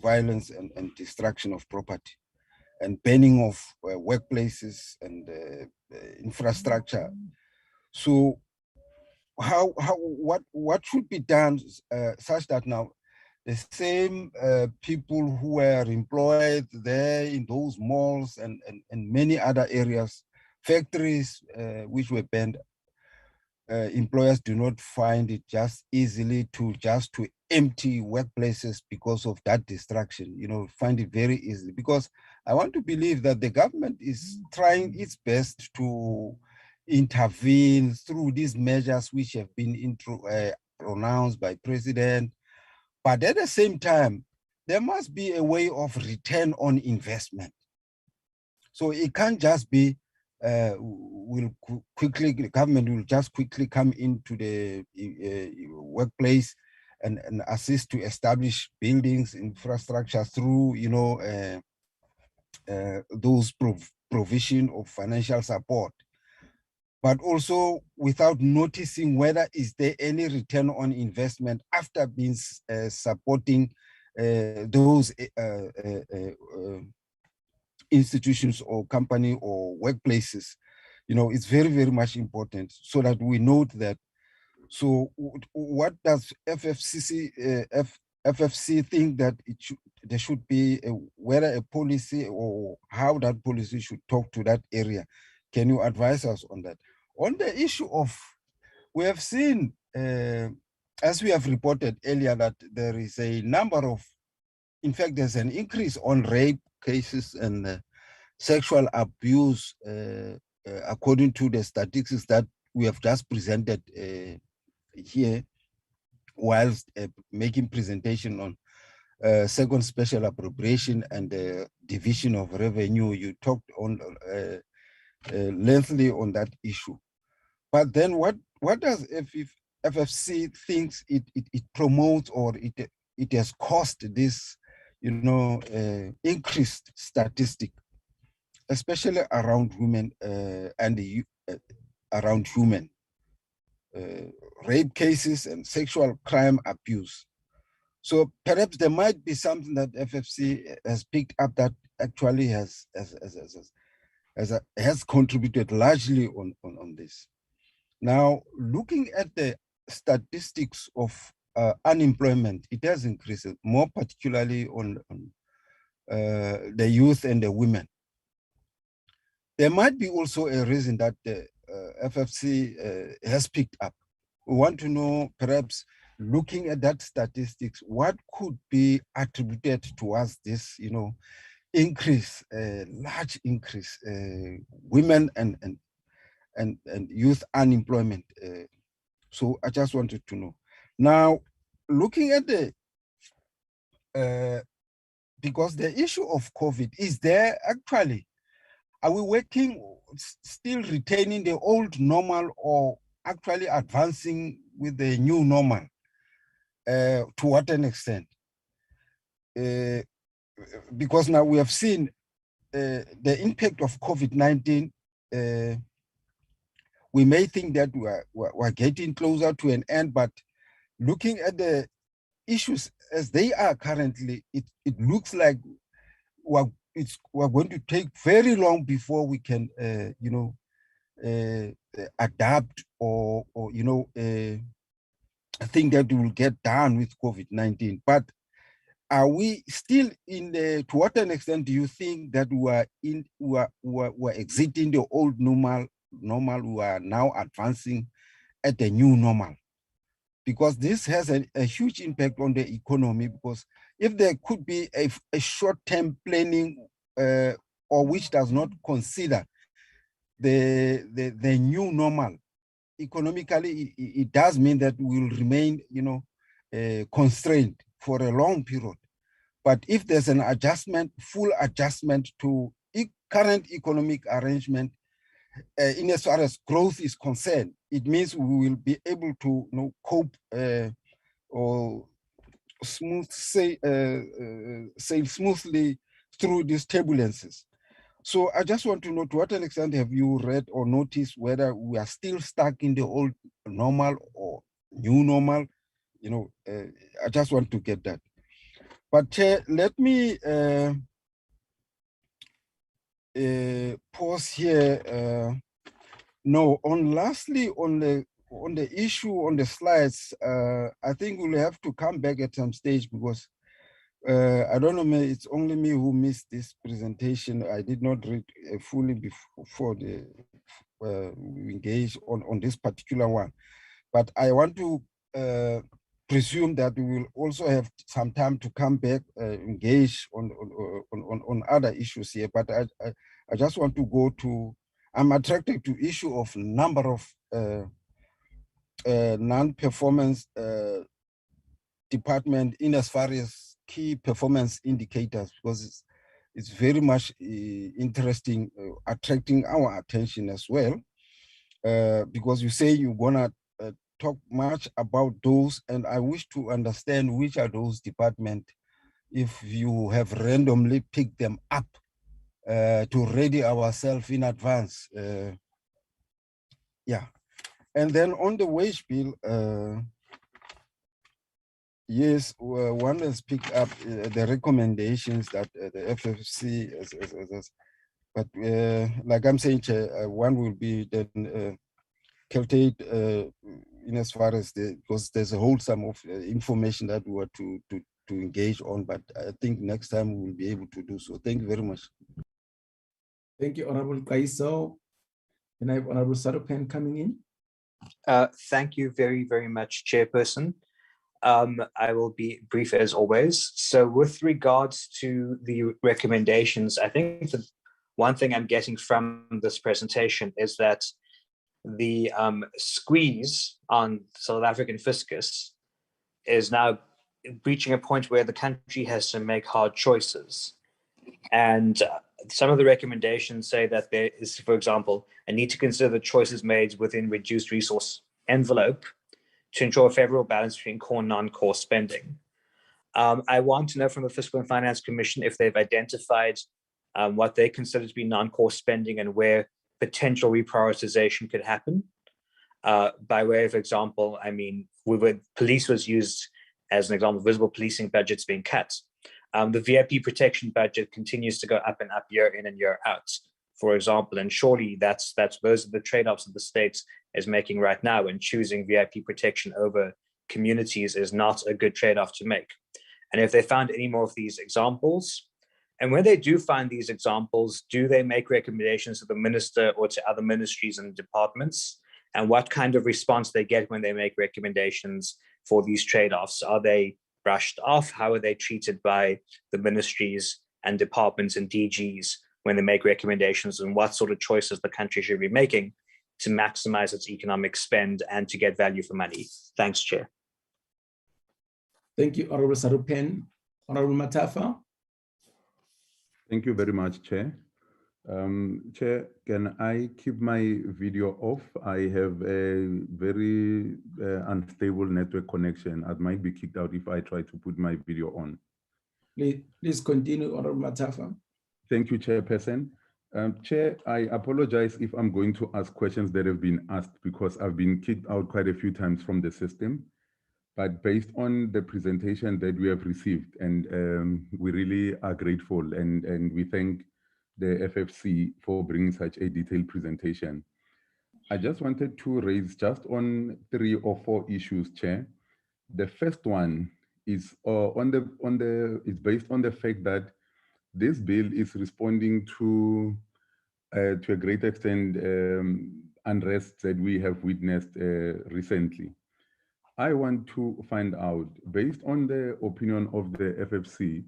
violence and destruction of property, and banning of workplaces and infrastructure. So what should be done such that now the same people who were employed there in those malls and many other areas, factories which were banned, employers do not find it just easily to empty workplaces because of that destruction, find it very easily, because I want to believe that the government is trying its best to intervene through these measures which have been pronounced by President. But at the same time, there must be a way of return on investment. So it can't just be the government will just quickly come into the workplace and assist to establish buildings, infrastructure through, those provision of financial support, but also without noticing whether is there any return on investment after being supporting those institutions or company or workplaces. It's very, very much important so that we note that. So what does FFC think that there should be, whether a policy or how that policy should talk to that area? Can you advise us on that? On the issue of, we have seen, as we have reported earlier, that there is a number of, in fact, there's an increase on rape cases and sexual abuse, according to the statistics that we have just presented here, whilst making presentation on second special appropriation and the division of revenue. You talked on lengthily on that issue. But then what does FFC thinks it promotes or it has caused this, increased statistic, especially around women and around human rape cases and sexual crime abuse. So perhaps there might be something that FFC has picked up that actually has contributed largely on this. Now, looking at the statistics of unemployment, it has increased, more particularly on the youth and the women. There might be also a reason that the FFC has picked up. We want to know, perhaps looking at that statistics, what could be attributed towards this, increase, large increase, women and youth unemployment. So I just wanted to know. Now, looking at the, because the issue of COVID, is there actually, are we working, still retaining the old normal or actually advancing with the new normal? To what an extent? Because now we have seen the impact of COVID-19. We may think that we're getting closer to an end, but looking at the issues as they are currently, it looks like we're going to take very long before we can, adapt or think that we will get done with COVID-19. But are we still in the, to what an extent do you think that we're exiting the old normal, we are now advancing at the new normal? Because this has a huge impact on the economy, because if there could be a short-term planning or which does not consider the new normal, economically, it does mean that we will remain, constrained for a long period. But if there's an adjustment, full adjustment to current economic arrangement, in as far as growth is concerned, it means we will be able to cope or sail smoothly through these turbulences. So I just want to know, to what extent have you read or noticed whether we are still stuck in the old normal or new normal? I just want to get that. But let me pause here. Lastly, on the issue on the slides, I think we'll have to come back at some stage, because I don't know, it's only me who missed this presentation. I did not read fully before we engage on this particular one. But I want to presume that we will also have some time to come back, engage on other issues here. But I just want to go to, I'm attracted to issue of number of non-performance department in as far as key performance indicators, because it's very much interesting, attracting our attention as well, because you say you're gonna talk much about those, and I wish to understand which are those departments, if you have randomly picked them up to ready ourselves in advance. Yeah, and then on the wage bill, yes, one has picked up the recommendations that the FFC has, but like I'm saying, one will be then calculate in as far as because there's a whole sum of information that we were to engage on, but I think next time we will be able to do so. Thank you very much. Thank you, Honorable Kaiso. And I have Honorable Sarupen coming in. Thank you very, very much, Chairperson. I will be brief as always. So with regards to the recommendations, I think the one thing I'm getting from this presentation is that the squeeze on South African fiscus is now reaching a point where the country has to make hard choices. And some of the recommendations say that there is, for example, a need to consider the choices made within reduced resource envelope to ensure a favorable balance between core and non-core spending. I want to know from the Fiscal and Finance Commission if they've identified what they consider to be non-core spending and where potential reprioritization could happen. By way of example, I mean, police was used as an example, visible policing budgets being cut. The VIP protection budget continues to go up and up year in and year out, for example, and surely those are the trade-offs that the state is making right now, and choosing VIP protection over communities is not a good trade-off to make. And if they found any more of these examples, and when they do find these examples, do they make recommendations to the minister or to other ministries and departments? And what kind of response they get when they make recommendations for these trade-offs? Are they brushed off? How are they treated by the ministries and departments and DGs when they make recommendations, and what sort of choices the country should be making to maximize its economic spend and to get value for money? Thanks, Chair. Thank you, Honorable Sarupen. Honorable Matafa. Thank you very much, Chair. Chair, can I keep my video off? I have a very unstable network connection. I might be kicked out if I try to put my video on. Please continue, Honorable Matafa. Thank you, Chairperson. Chair, I apologize if I'm going to ask questions that have been asked, because I've been kicked out quite a few times from the system. But based on the presentation that we have received, and we really are grateful, and we thank the FFC for bringing such a detailed presentation. I just wanted to raise just on 3 or 4 issues, Chair. The first one is based on the fact that this bill is responding to a great extent unrest that we have witnessed recently. I want to find out, based on the opinion of the FFC,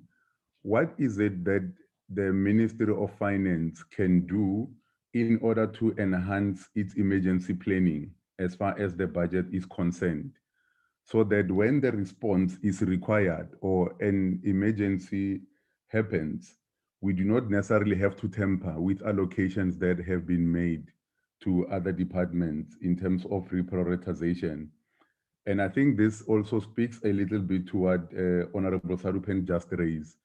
what is it that the Ministry of Finance can do in order to enhance its emergency planning as far as the budget is concerned, so that when the response is required or an emergency happens, we do not necessarily have to tamper with allocations that have been made to other departments in terms of reprioritization. And I think this also speaks a little bit to what Honorable Sarupen just raised,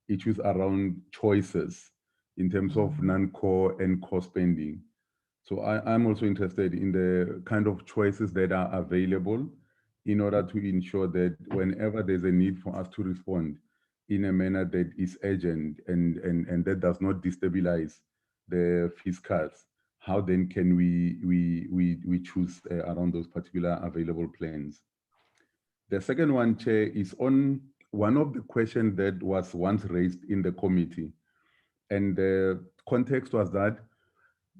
issues around choices in terms of non-core and core spending. So I'm also interested in the kind of choices that are available in order to ensure that whenever there's a need for us to respond in a manner that is urgent and that does not destabilize the fiscals, how then can we choose around those particular available plans? The second one, Chair, is on one of the questions that was once raised in the committee. And the context was that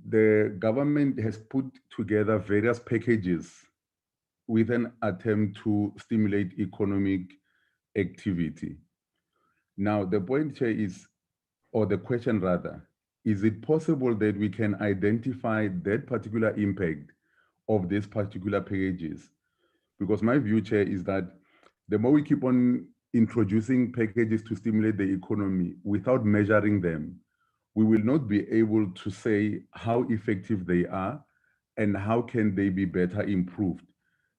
the government has put together various packages with an attempt to stimulate economic activity. Now, the point, Chair, is, or the question rather, is it possible that we can identify that particular impact of these particular packages? Because my view, Chair, is that the more we keep on introducing packages to stimulate the economy without measuring them, we will not be able to say how effective they are and how can they be better improved.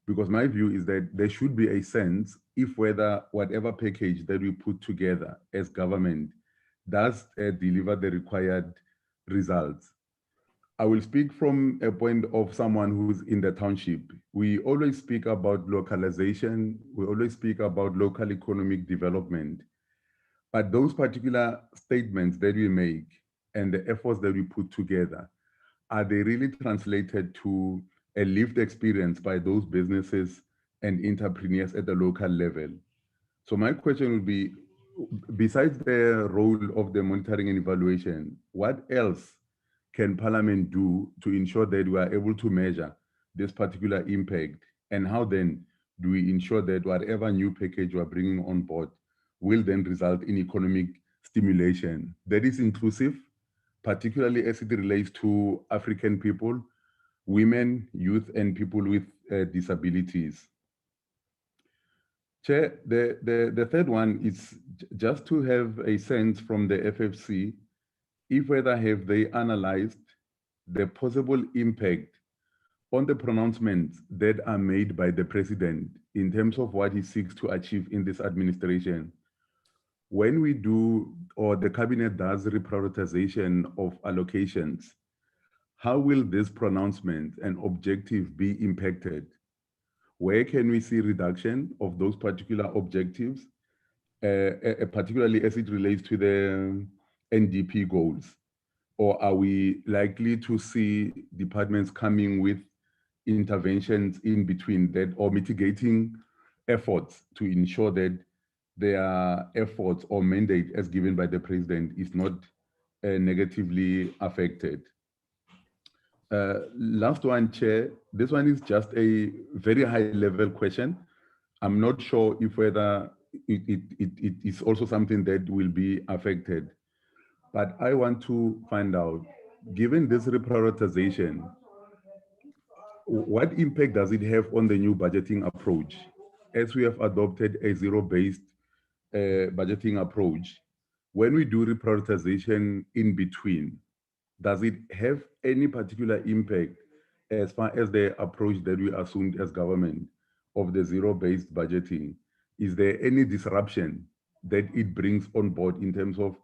Because my view is that there should be a sense if whatever package that we put together as government does deliver the required results. I will speak from a point of someone who's in the township. We always speak about localization. We always speak about local economic development. But those particular statements that we make and the efforts that we put together, are they really translated to a lived experience by those businesses and entrepreneurs at the local level? So my question would be, besides the role of the monitoring and evaluation, what else can Parliament do to ensure that we are able to measure this particular impact? And how then do we ensure that whatever new package we are bringing on board will then result in economic stimulation that is inclusive, particularly as it relates to African people, women, youth, and people with disabilities? Chair, the third one is just to have a sense from the FFC, if whether have they analyzed the possible impact on the pronouncements that are made by the president in terms of what he seeks to achieve in this administration, when we do, or the cabinet does reprioritization of allocations, how will this pronouncement and objective be impacted? Where can we see reduction of those particular objectives, particularly as it relates to the NDP goals? Or are we likely to see departments coming with interventions in between that, or mitigating efforts to ensure that their efforts or mandate as given by the president is not negatively affected? Last one, Chair. This one is just a very high level question. I'm not sure if whether it is also something that will be affected. But I want to find out, given this reprioritization, what impact does it have on the new budgeting approach? As we have adopted a zero-based budgeting approach, when we do reprioritization in between, does it have any particular impact as far as the approach that we assumed as government of the zero-based budgeting? Is there any disruption that it brings on board in terms of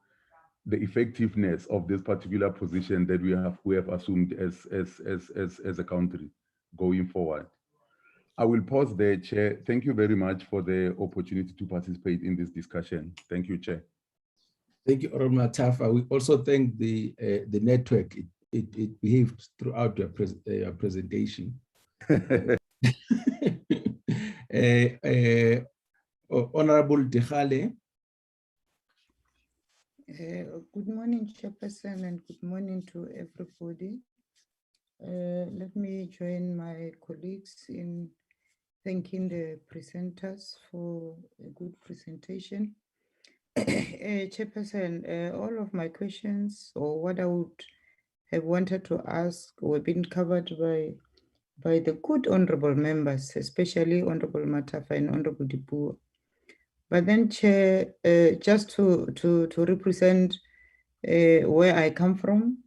the effectiveness of this particular position that we have assumed as a country going forward? I will pause there, Chair. Thank you very much for the opportunity to participate in this discussion. Thank you, Chair. Thank you, Honorable Matafa. We also thank the network. It behaved throughout your presentation. Honorable Dechale. Good morning, Chairperson, and good morning to everybody. Let me join my colleagues in thanking the presenters for a good presentation. Chairperson, all of my questions, or what I would have wanted to ask, were being covered by the good honorable members, especially Honorable Matafa and Honorable Dipu. But then, Chair, just to represent where I come from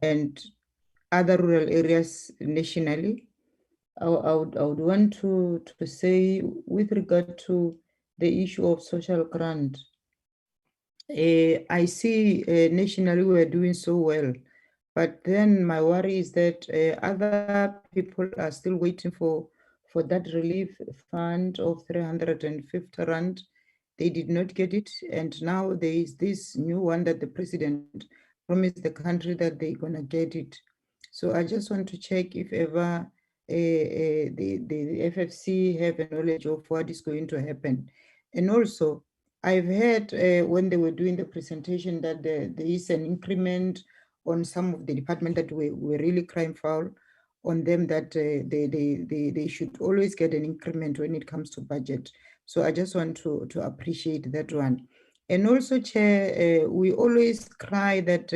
and other rural areas nationally, I would want to say, with regard to the issue of social grant, I see nationally we're doing so well, but then my worry is that other people are still waiting for that relief fund of 350 rand. They did not get it, and now there is this new one that the president promised the country that they're gonna get it. So I just want to check if ever the FFC have a knowledge of what is going to happen. And also, I've heard when they were doing the presentation that there is an increment on some of the department that were really crying foul on them, that they should always get an increment when it comes to budget. So I just want to appreciate that one. And also, Chair, we always cry that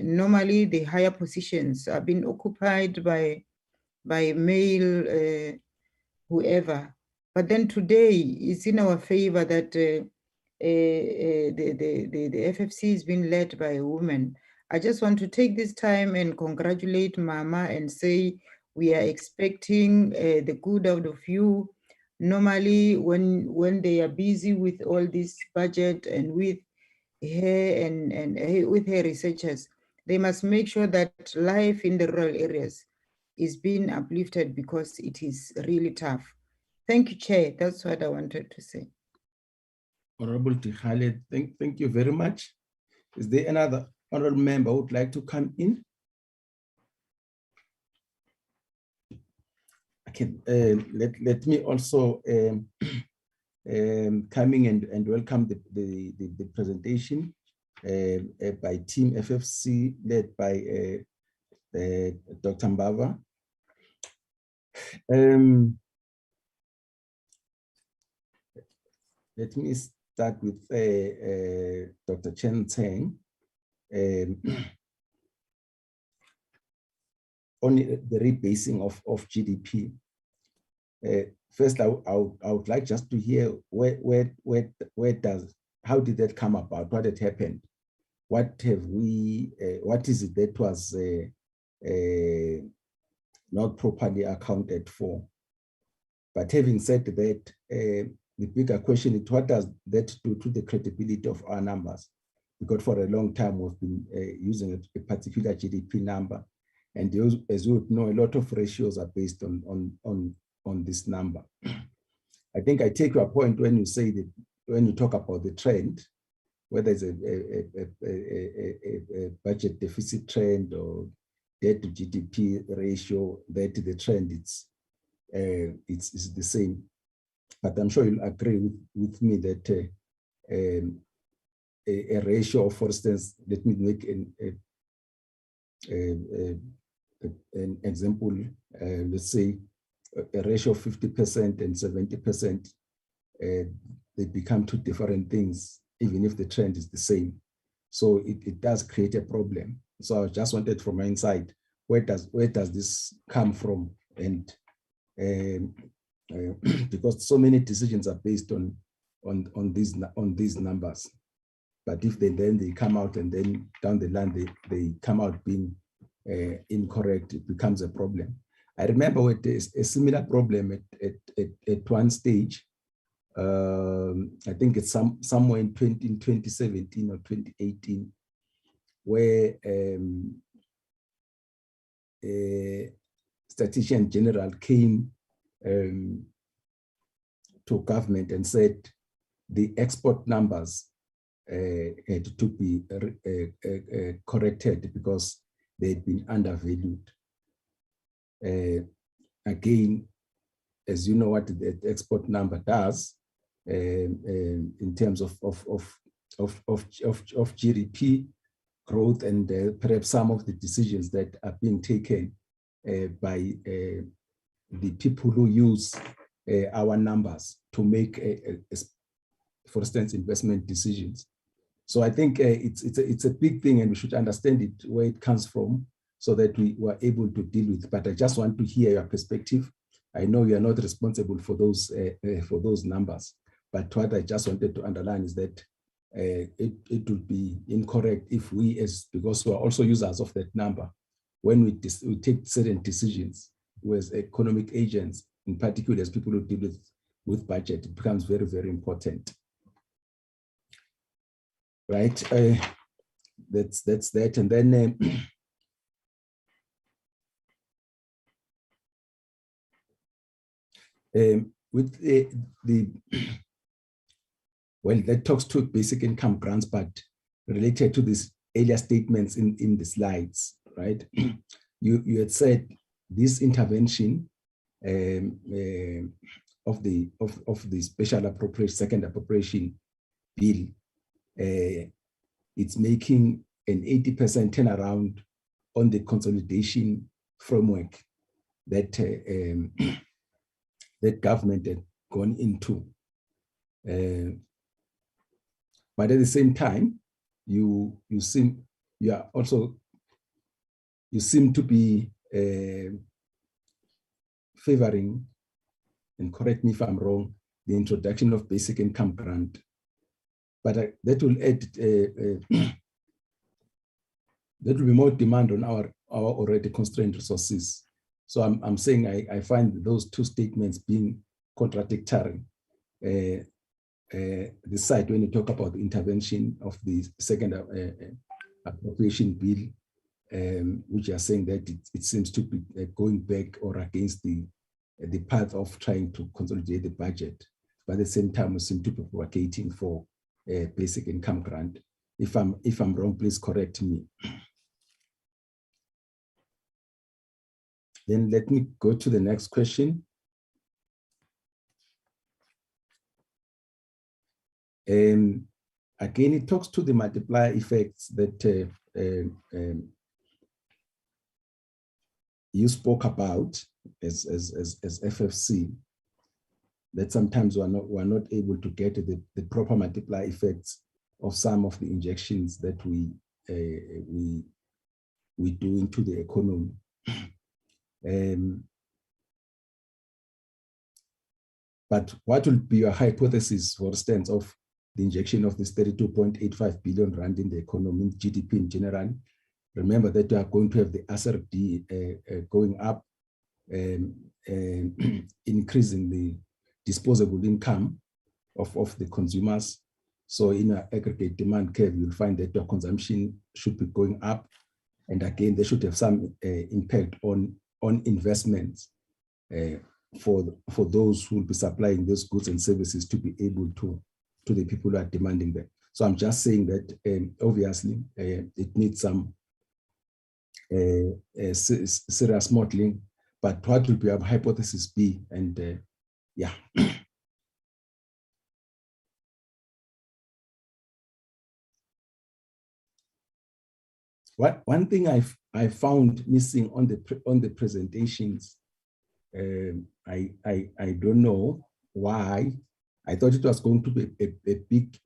normally the higher positions are being occupied by male whoever. But then today it's in our favor that the FFC is being led by a woman. I just want to take this time and congratulate Mama and say we are expecting the good out of you. Normally, when they are busy with all this budget and with her and with her researchers, they must make sure that life in the rural areas is being uplifted, because it is really tough. Thank you, Chair. That's what I wanted to say. Honorable Tikhale, thank you very much. Is there another honorable member who would like to come in? Okay, let me also coming and welcome the presentation by Team FFC led by Dr. Mbava. Let me start with Dr. Chen Tseng. On the rebasing of GDP. First, I would like just to hear how did that come about? What had happened? What have we? What is it that was not properly accounted for. But having said that, the bigger question is, what does that do to the credibility of our numbers? Because for a long time, we've been using a particular GDP number. And as you would know, a lot of ratios are based on this number. I think I take your point when you say that, when you talk about the trend, whether it's a budget deficit trend or debt to GDP ratio, that the trend it's the same. But I'm sure you'll agree with me that a ratio of, for instance, let me make an example. Let's say a ratio of 50% and 70%, they become two different things, even if the trend is the same. So it does create a problem. So I just wanted from my inside, where does this come from? And because so many decisions are based on these numbers. But if they come out and then down the line they come out being incorrect, it becomes a problem. I remember with a similar problem at one stage. I think it's somewhere in 2017 or 2018, where a statistician general came to government and said the export numbers had to be corrected because they'd been undervalued. Again, as you know what the export number does in terms of GDP growth, and perhaps some of the decisions that are being taken by the people who use our numbers to make, for instance, investment decisions. So I think it's a big thing, and we should understand it, where it comes from, so that we were able to deal with. But I just want to hear your perspective. I know you are not responsible for those numbers, but what I just wanted to underline is that it would be incorrect if we, because we are also users of that number, when we take certain decisions with economic agents, in particular as people who deal with budget, it becomes very, very important. Right, that's that, and then with well, that talks to basic income grants, but related to these earlier statements in the slides, right? You had said this intervention of the special appropriation, second appropriation bill, it's making an 80% turnaround on the consolidation framework that that government had gone into. But at the same time, you seem to be favoring, and correct me if I'm wrong, the introduction of basic income grant. But that will add, that will be more demand on our already constrained resources. So I'm saying I find those two statements being contradictory. The side, when you talk about the intervention of the second appropriation bill, which are saying that it seems to be going back or against the path of trying to consolidate the budget. But at the same time, we seem to be advocating for a basic income grant. If I'm wrong, please correct me. Then let me go to the next question. Again, it talks to the multiplier effects that you spoke about as FFC, that sometimes we're not able to get the proper multiplier effects of some of the injections that we do into the economy. But what will be your hypothesis, for instance, of the injection of this 32.85 billion rand in the economy, GDP in general, remember that we are going to have the SRD going up, increasing the disposable income of the consumers. So in an aggregate demand curve, you'll find that your consumption should be going up. And again, they should have some impact on investments for those who will be supplying those goods and services to be able to the people who are demanding them. So I'm just saying that obviously it needs some serious modeling, but what will be our hypothesis be? And yeah. One thing I found missing on the presentations, I don't know why. I thought it was going to be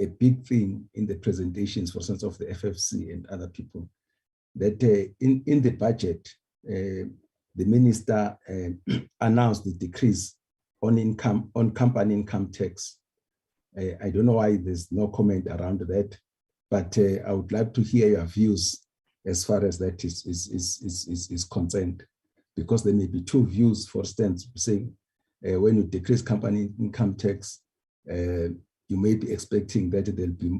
a big thing in the presentations, for instance, of the FFC and other people, that in the budget, the minister announced the decrease on company income tax. I don't know why there's no comment around that, but I would like to hear your views as far as that is concerned, because there may be two views. For instance, saying when you decrease company income tax, you may be expecting that there'll be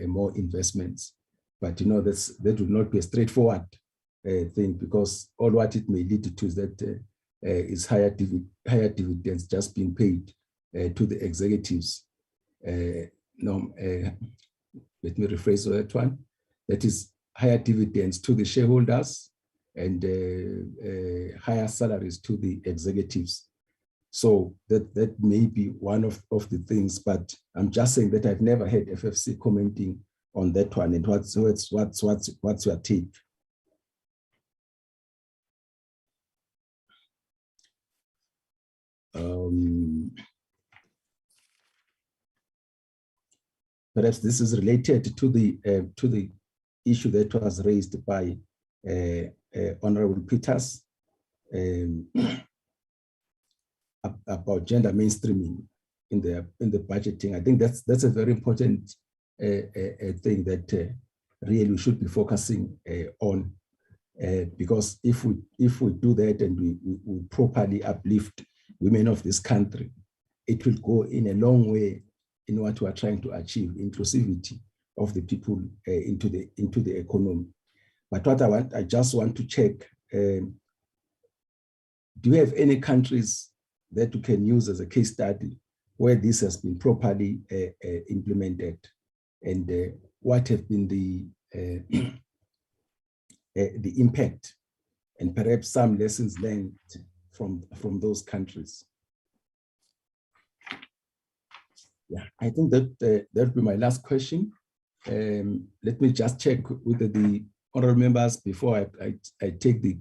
more investments, but you know that would not be a straightforward thing, because all what it may lead to is that is higher dividends just being paid to the executives. Let me rephrase that one. That is higher dividends to the shareholders and higher salaries to the executives. So that may be one of the things, but I'm just saying that I've never heard FFC commenting on that one. And what's your take? Perhaps this is related to the issue that was raised by Honorable Peters about gender mainstreaming in the budgeting. I think that's a very important thing that really we should be focusing on, because if we do that and we properly uplift women of this country, it will go in a long way in what we are trying to achieve, inclusivity of the people into the economy. But what I just want to check, do you have any countries that you can use as a case study where this has been properly implemented, and what have been the impact, and perhaps some lessons learned from those countries? Yeah, I think that that'll be my last question. Let me just check with the honorable members before I take the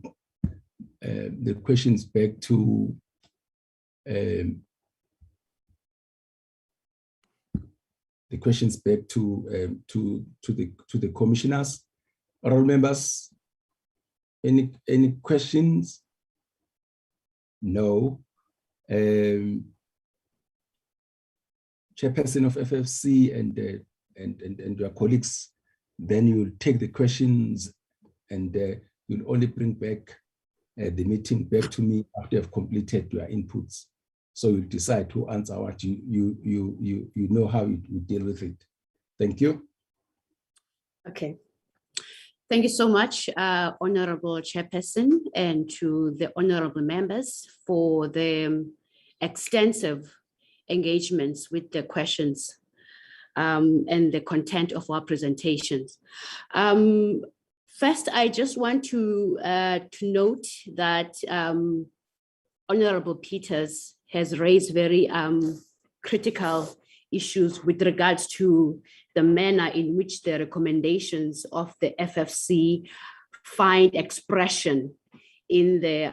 questions back to the commissioners. Honorable members, any questions? No. Chairperson of FFC and your colleagues, then you'll take the questions and you'll only bring back the meeting back to me after you've completed your inputs. So you'll decide who answer what. You know how you deal with it. Thank you. Okay. Thank you so much, Honorable Chairperson, and to the honorable members for the extensive engagements with the questions and the content of our presentations. First, I just want to note that Honorable Peters has raised very critical issues with regards to the manner in which the recommendations of the FFC find expression in the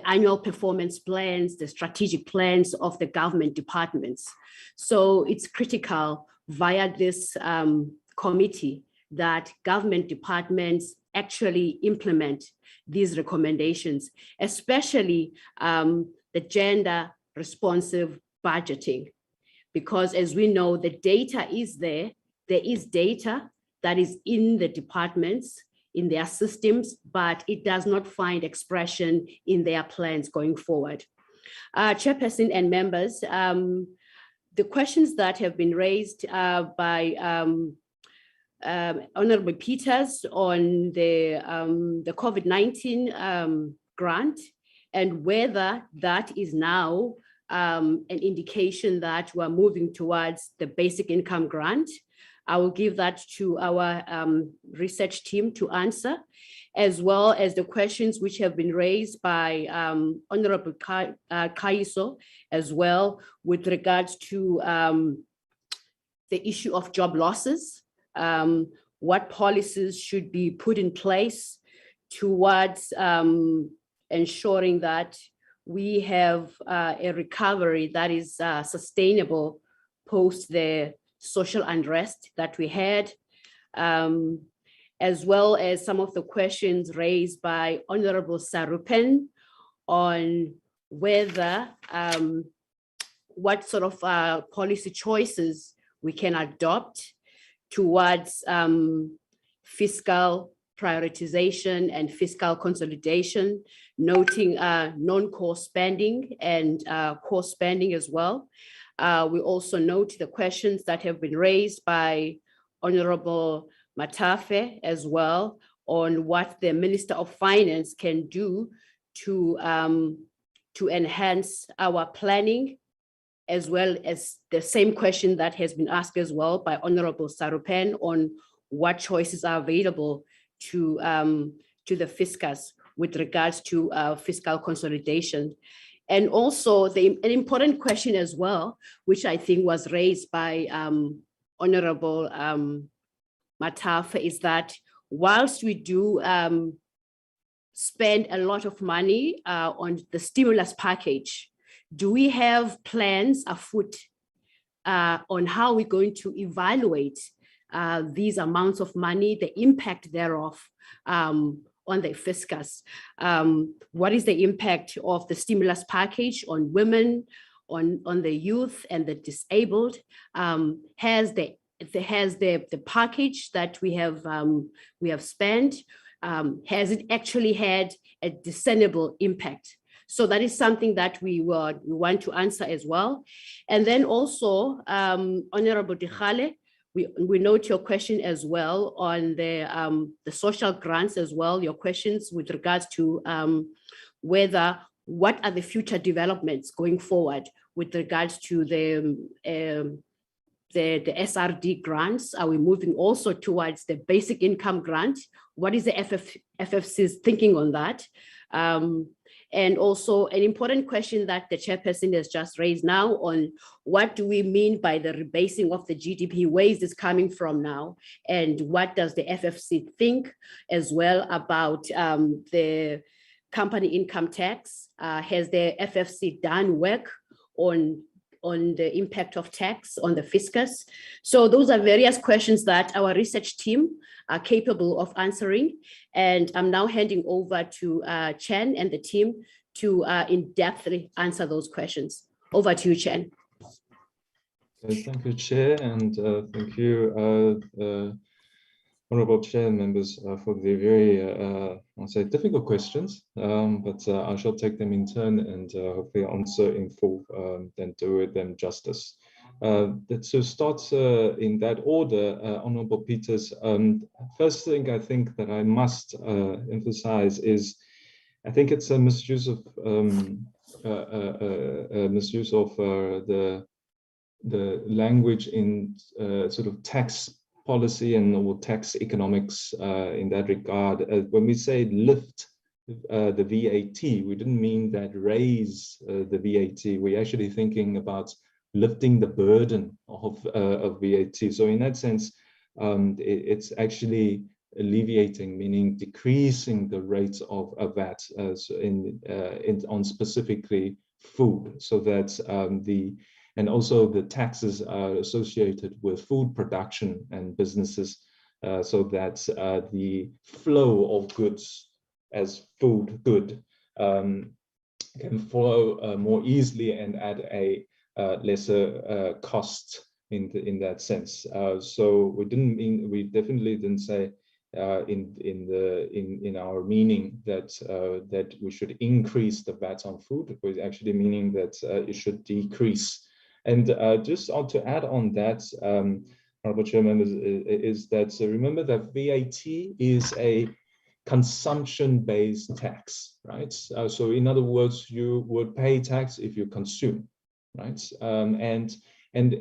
annual performance plans, the strategic plans of the government departments. So it's critical via this committee that government departments actually implement these recommendations, especially the gender responsive budgeting. Because as we know, the data is there is data that is in the departments. in their systems, but it does not find expression in their plans going forward. Chairperson and members, the questions that have been raised by Honorable Peters on the COVID-19 grant, and whether that is now an indication that we're moving towards the basic income grant. I will give that to our research team to answer, as well as the questions which have been raised by Honorable Kaiso as well, with regards to the issue of job losses, what policies should be put in place towards ensuring that we have a recovery that is sustainable post the social unrest that we had, as well as some of the questions raised by Honorable Sarupen on whether what sort of policy choices we can adopt towards fiscal prioritization and fiscal consolidation, noting non-core spending and core spending as well. We also note the questions that have been raised by Honorable Matafe as well on what the Minister of Finance can do to enhance our planning, as well as the same question that has been asked as well by Honorable Sarupen on what choices are available to the fiscus with regards to fiscal consolidation. And also an important question as well, which I think was raised by Honorable Matafe, is that whilst we do spend a lot of money on the stimulus package, do we have plans afoot on how we're going to evaluate these amounts of money, the impact thereof on the fiscus? What is the impact of the stimulus package on women, on the youth and the disabled? Has the package that we have spent, has it actually had a discernible impact? So that is something that we want to answer as well. And then also, Honorable Dikhale, we note your question as well on the social grants as well, your questions with regards to what are the future developments going forward with regards to the SRD grants. Are we moving also towards the basic income grant? What is the FFC's thinking on that? And also an important question that the chairperson has just raised now on what do we mean by the rebasing of the GDP? Where is this coming from now? And what does the FFC think as well about the company income tax? Has the FFC done work on the impact of tax on the fiscus? So those are various questions that our research team are capable of answering. And I'm now handing over to Chen and the team to in-depthly answer those questions. Over to you, Chen. Thank you, Chair, and thank you, Honorable Chair and members, for the very, I'll say, difficult questions, but I shall take them in turn and hopefully answer in full and do them justice. To start in that order, Honorable Peters, first thing I think that I must emphasize is, I think it's a misuse of the language in sort of tax policy and or tax economics in that regard. When we say lift the VAT, we didn't mean that raise the VAT. We're actually thinking about lifting the burden of VAT. So in that sense, it's actually alleviating, meaning decreasing the rates of VAT on specifically food, so that and also the taxes are associated with food production and businesses, so that the flow of goods as food good can flow more easily and at a lesser cost in that sense. So we definitely didn't say in our meaning that that we should increase the VAT on food, with actually meaning that it should decrease. And just to add on that, Honorable Chairman, is that remember that VAT is a consumption-based tax, right? So in other words, you would pay tax if you consume, right? And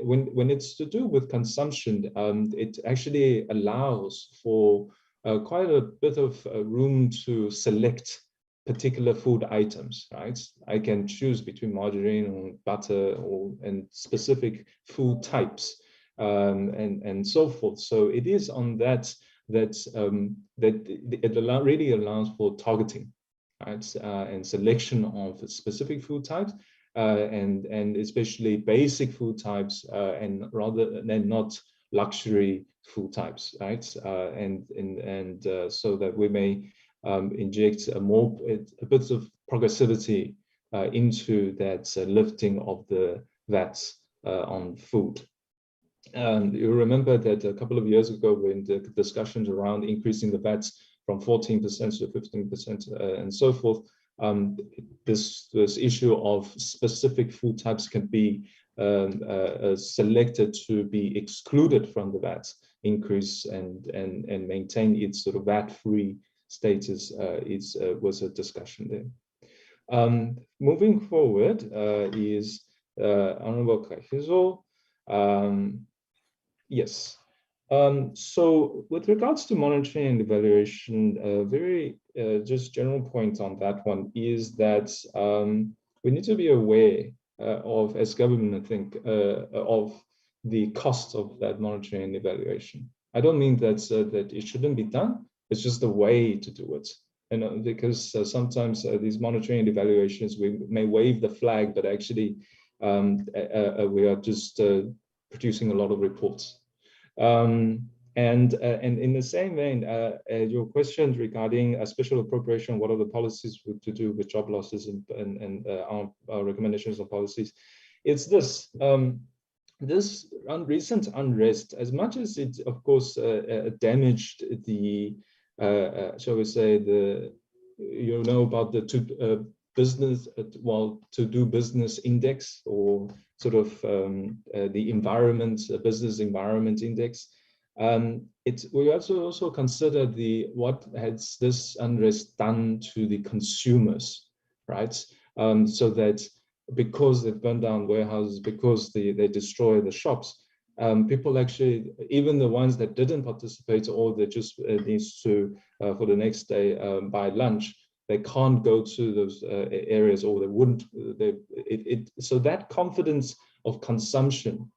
when it's to do with consumption, it actually allows for quite a bit of room to select particular food items, right? I can choose between margarine or butter and specific food types, and so forth. So it is on that it really allows for targeting, right? And selection of specific food types, and especially basic food types, and rather than not luxury food types, right? So that we may inject a bit of progressivity into that lifting of the VAT on food. You remember that a couple of years ago, when the discussions around increasing the VAT from 14% to 15% and so forth, this issue of specific food types can be selected to be excluded from the VAT increase and maintain its sort of VAT-free status was a discussion there. Moving forward is Honorable Kahizo. Yes. So with regards to monitoring and evaluation, very just general point on that one is that we need to be aware of, as government, I think, of the cost of that monitoring and evaluation. I don't mean that that it shouldn't be done. It's just the way to do it. And because sometimes these monitoring and evaluations, we may wave the flag, but actually we are just producing a lot of reports. And in the same vein, your questions regarding a special appropriation, what are the policies to do with job losses and our recommendations on policies? It's this. This recent unrest, as much as it, of course, damaged the, shall we say, about the business, to do business index, or sort of the environment, business environment index. We also consider what has this unrest done to the consumers, right? So that because they burn down warehouses, because they destroy the shops, people actually, even the ones that didn't participate, or they just needs to for the next day buy lunch, they can't go to those areas, or they wouldn't. So that confidence of consumption,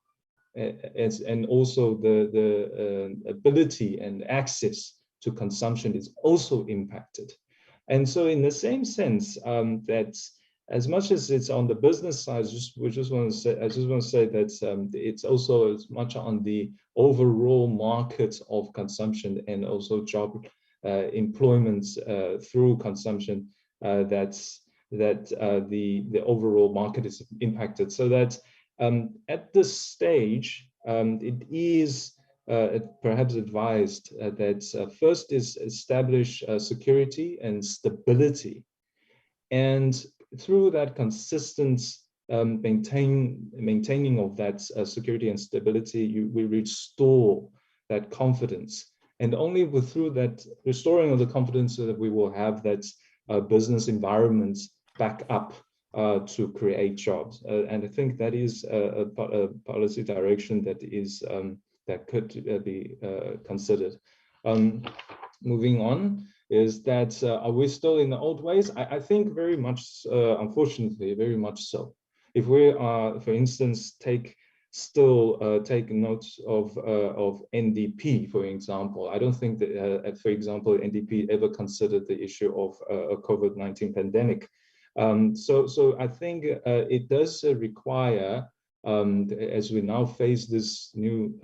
and also the ability and access to consumption is also impacted. And so, in the same sense, that as much as it's on the business side, I just want to say that it's also as much on the overall market of consumption, and also job employment through consumption, that the overall market is impacted. So that at this stage, it is perhaps advised that first is establish security and stability, and through that consistent maintaining of that security and stability, we restore that confidence. And only through that restoring of the confidence, that we will have that business environment back up to create jobs. And I think that is a policy direction that is that could be considered. Moving on, is that are we still in the old ways? I think very much, unfortunately, very much so. If we are, for instance, take notes of NDP, for example, I don't think that, for example, NDP ever considered the issue of a COVID-19 pandemic. So I think it does require, as we now face this new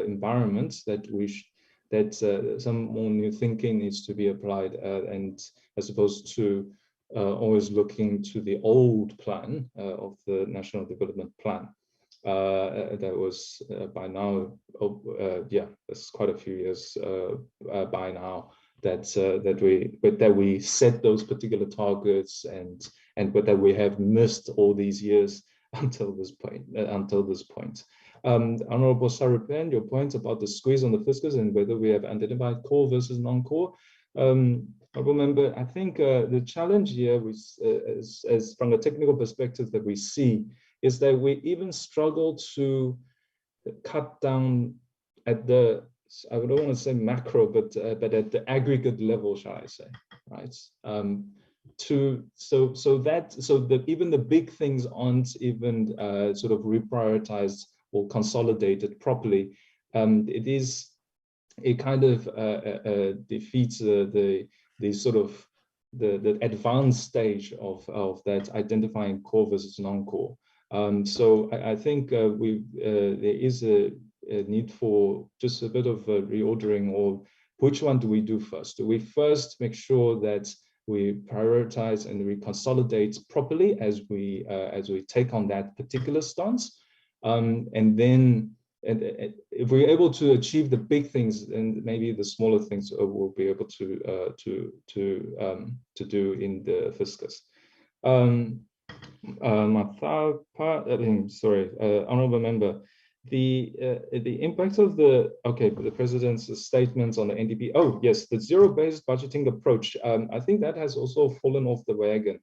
environment, that some more new thinking needs to be applied, and as opposed to always looking to the old plan of the National Development Plan. that was by now, yeah, that's quite a few years by now that we set those particular targets, but that we have missed all these years until this point. Honorable Sarupen, your point about the squeeze on the fiscus and whether we have identified core versus non-core. I remember, I think the challenge here was, as from a technical perspective that we see, is that we even struggle to cut down at the, I don't want to say macro, but at the aggregate level, shall I say, right? Even the big things aren't even sort of reprioritized or consolidated properly. It kind of defeats the sort of the advanced stage of that identifying core versus non-core. So I think there is a need for just a bit of a reordering, or which one do we do first? Do we first make sure that we prioritize and we consolidate properly as we take on that particular stance, and then if we're able to achieve the big things, and maybe the smaller things we'll be able to do in the fiscus. My third part, sorry, honorable member, the impact of the president's statements on the NDP. Oh yes, the zero-based budgeting approach. I think that has also fallen off the wagon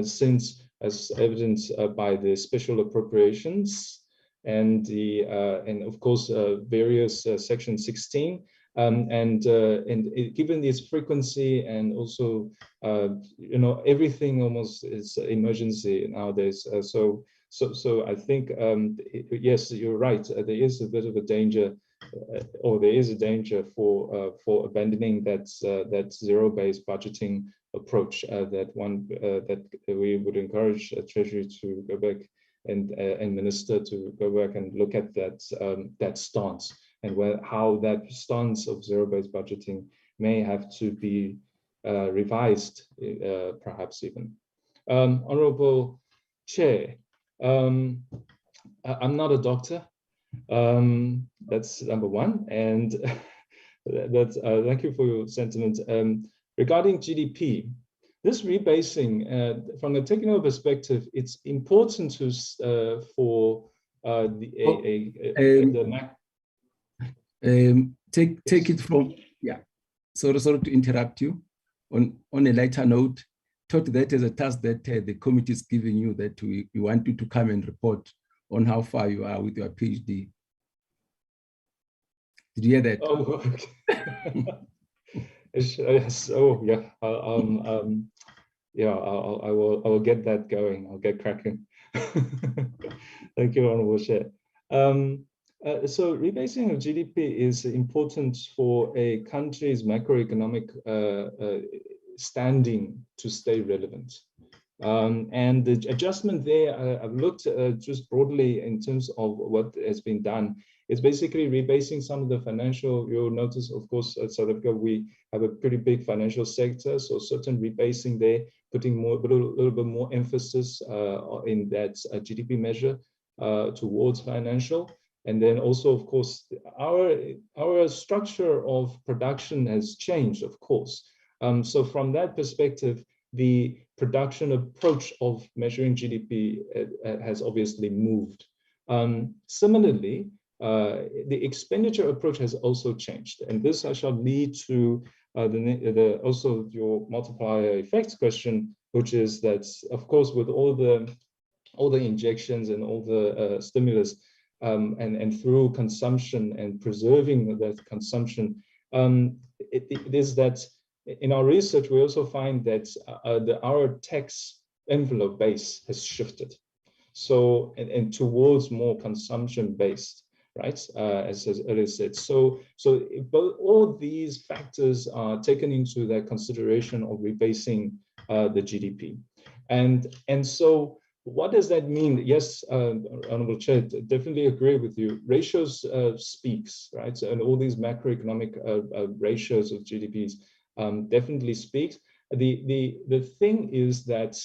since, as evidenced by the special appropriations and of course various section 16. Given this frequency and also everything almost is emergency nowadays, so I think yes, you're right, there is a bit of a danger, or there is a danger for abandoning that zero-based budgeting approach, that we would encourage Treasury to go back and Minister to go back and look at that stance, and how that stance of zero-based budgeting may have to be revised, perhaps even. Honorable Chair, I'm not a doctor. That's number one, and thank you for your sentiment. Regarding GDP, this rebasing, from a technical perspective, it's important for take it from, yeah, sorry to interrupt you. On a lighter note, thought that as a task that the committee is giving you, that we want you to come and report on how far you are with your PhD. Did you hear that? Oh, okay. Yes. Oh, yeah. Yeah, I will get that going. I'll get cracking. Thank you, Honorable Chair. So rebasing of GDP is important for a country's macroeconomic standing to stay relevant. And the adjustment there, I've looked just broadly in terms of what has been done. It's basically rebasing some of the financial. You'll notice, of course, at South Africa, we have a pretty big financial sector, so certain rebasing there, putting a little bit more emphasis in that GDP measure towards financial. And then also, of course, our structure of production has changed, of course. So from that perspective, the production approach of measuring GDP has obviously moved. Similarly, the expenditure approach has also changed, and this shall lead to also your multiplier effects question, which is that, of course, with all the injections and all the stimulus, and through consumption and preserving that consumption, it is that in our research we also find that our tax envelope base has shifted, so and towards more consumption based. Right, as earlier said. So both all these factors are taken into that consideration of rebasing the GDP, and so what does that mean? Yes, Honorable Chair, definitely agree with you. Ratios speaks, right? So, and all these macroeconomic ratios of GDPs definitely speaks. The thing is that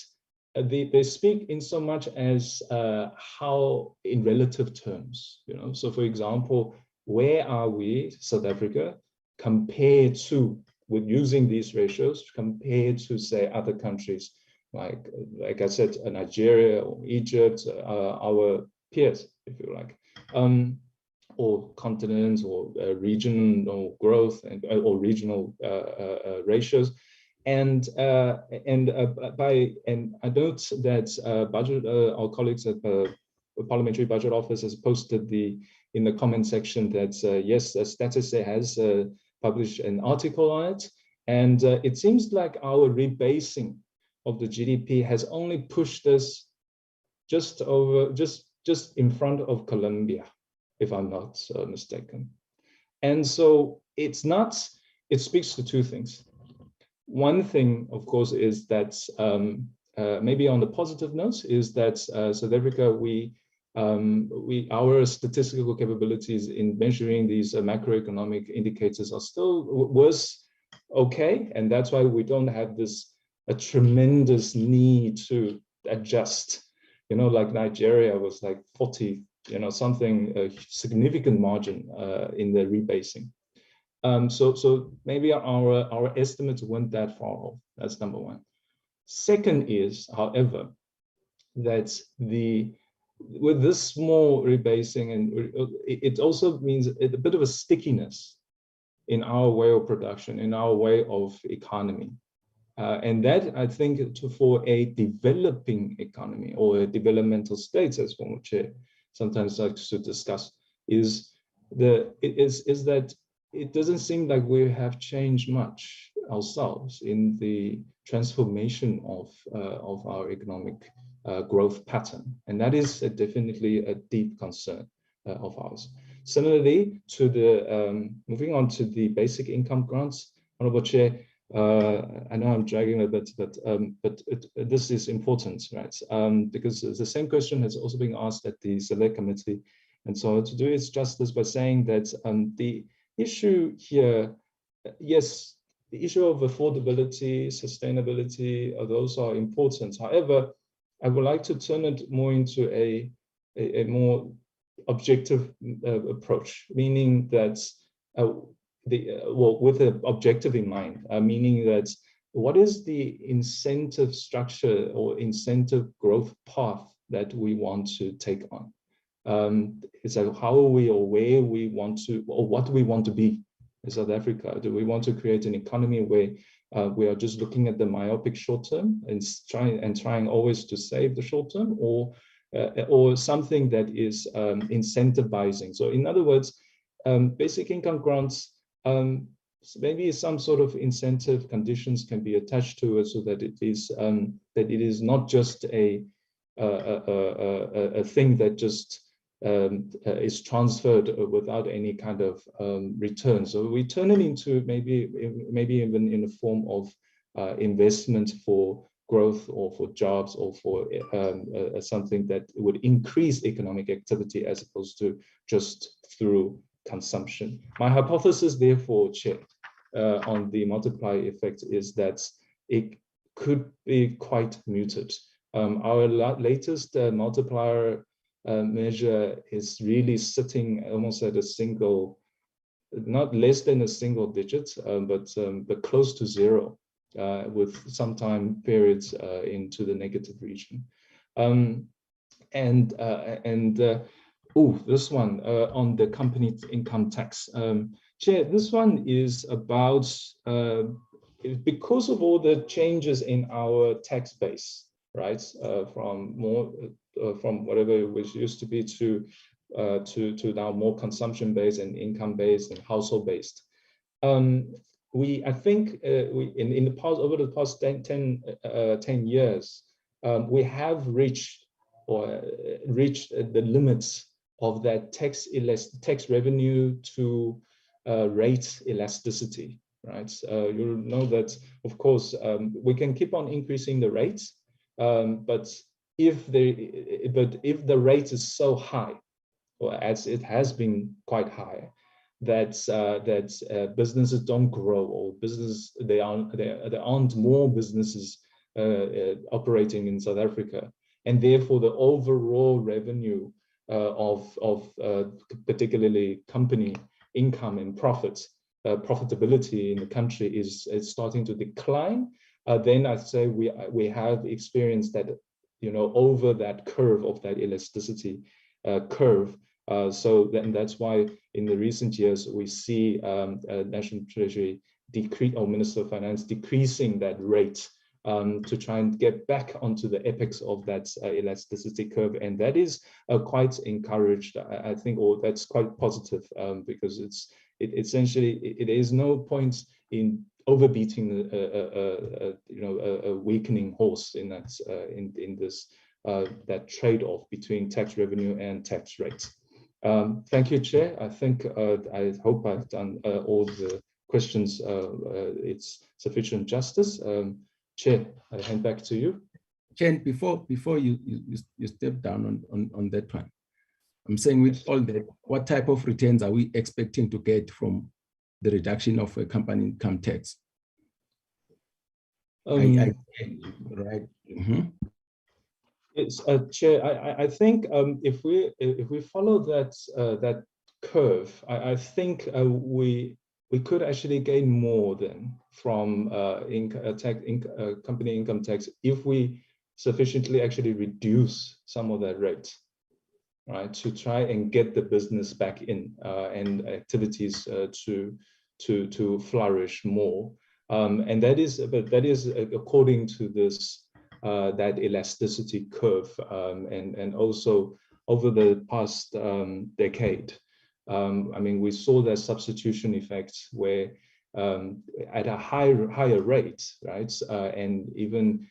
they speak in so much as how in relative terms, you know. So for example, where are we, South Africa, compared to, with using these ratios, compared to say other countries, like I said, Nigeria or Egypt, our peers, if you like, or continents or regional growth or regional ratios. And I note that budget, our colleagues at the Parliamentary Budget Office has posted in the comment section that yes, Statista has published an article on it, and it seems like our rebasing of the GDP has only pushed us just in front of Colombia, if I'm not mistaken. And so it speaks to two things. One thing, of course, is that maybe on the positive notes is that South Africa, our statistical capabilities in measuring these macroeconomic indicators was okay, and that's why we don't have a tremendous need to adjust. You know, like Nigeria was like 40, you know, something, a significant margin in the rebasing. So maybe our estimates weren't that far off. That's number one. Second is, however, that with this small rebasing, and it also means a bit of a stickiness in our way of production, in our way of economy. And that, I think, for a developing economy or a developmental states, as one would sometimes likes to discuss, is that it doesn't seem like we have changed much ourselves in the transformation of our economic growth pattern. And that is definitely a deep concern of ours. Similarly, to moving on to the basic income grants, Honorable Chair, I know I'm dragging a bit, but this is important, right? Because the same question has also been asked at the Select Committee. And so to do its justice by saying that the issue here, yes, the issue of affordability, sustainability, those are important. However, I would like to turn it more into a more objective approach, meaning that with the objective in mind, meaning that what is the incentive structure or incentive growth path that we want to take on? It's like how are we, or where we want to, or what do we want to be in South Africa? Do we want to create an economy where we are just looking at the myopic short term and trying always to save the short term, or something that is incentivizing? So in other words, basic income grants, maybe some sort of incentive conditions can be attached to it so that it is not just a thing that just is transferred without any kind of return. So we turn it into maybe even in a form of investment for growth or for jobs or for something that would increase economic activity as opposed to just through consumption. My hypothesis, therefore, Chair, on the multiplier effect is that it could be quite muted. Our latest multiplier measure is really sitting almost at a single, not less than a single digit, but close to zero, with some time periods into the negative region. This one on the company income tax. Chair, this one is about, because of all the changes in our tax base, right? From whatever it was used to be to now more consumption-based and income-based and household-based. I think in the past, over the past 10 years, we have reached the limits of that tax revenue to rate elasticity, right? You know that, of course, we can keep on increasing the rates, but if the rate is so high, or as it has been quite high, that businesses don't grow, or there aren't more businesses operating in South Africa, and therefore the overall revenue of particularly company income and profits, profitability in the country is starting to decline, then I'd say we have experienced that, over that curve of that elasticity curve. So then that's why in the recent years we see National Treasury decrease, or Minister of Finance decreasing that rate to try and get back onto the apex of that elasticity curve, and that is quite encouraged, I think, or that's quite positive, because it is no point in overbeating a weakening horse in that in this that trade-off between tax revenue and tax rates. Thank you, Chair. I think I hope I've done all the questions. It's sufficient justice. Chair, I hand back to you. Chair, before you step down on that one, I'm saying, with all that, what type of returns are we expecting to get from the reduction of a company income tax? Right. It's Chair. I think if we follow that curve, I think we could actually gain more than from company income tax if we sufficiently actually reduce some of that rate, right, to try and get the business back in and activities to flourish more. And that is according to this that elasticity curve, and also over the past decade. I mean, we saw that substitution effect where at a higher rate, right, and even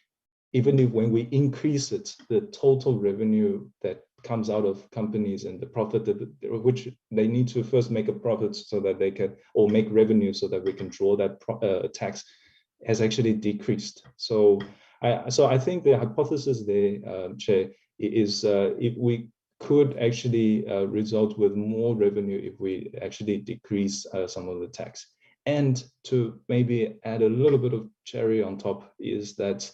if when we increase it, the total revenue that comes out of companies and the profit which they need to first make a profit so that they can, or make revenue so that we can draw that tax, has actually decreased. So I think the hypothesis there, Chair, is if we could actually result with more revenue if we actually decrease some of the tax. And to maybe add a little bit of cherry on top is that,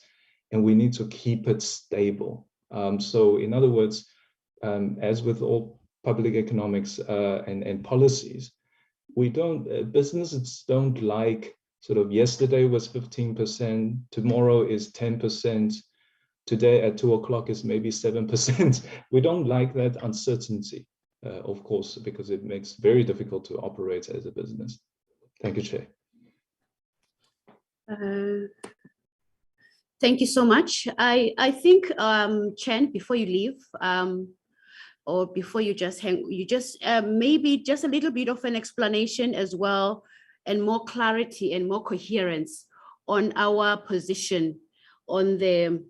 and we need to keep it stable. So in other words, as with all public economics and policies, businesses don't like sort of yesterday was 15%, tomorrow is 10%, today at 2 o'clock is maybe 7%. We don't like that uncertainty, of course, because it makes it very difficult to operate as a business. Thank you, Chair. Thank you so much. I think, Chen, before you leave, or before you just maybe just a little bit of an explanation as well, and more clarity and more coherence on our position on the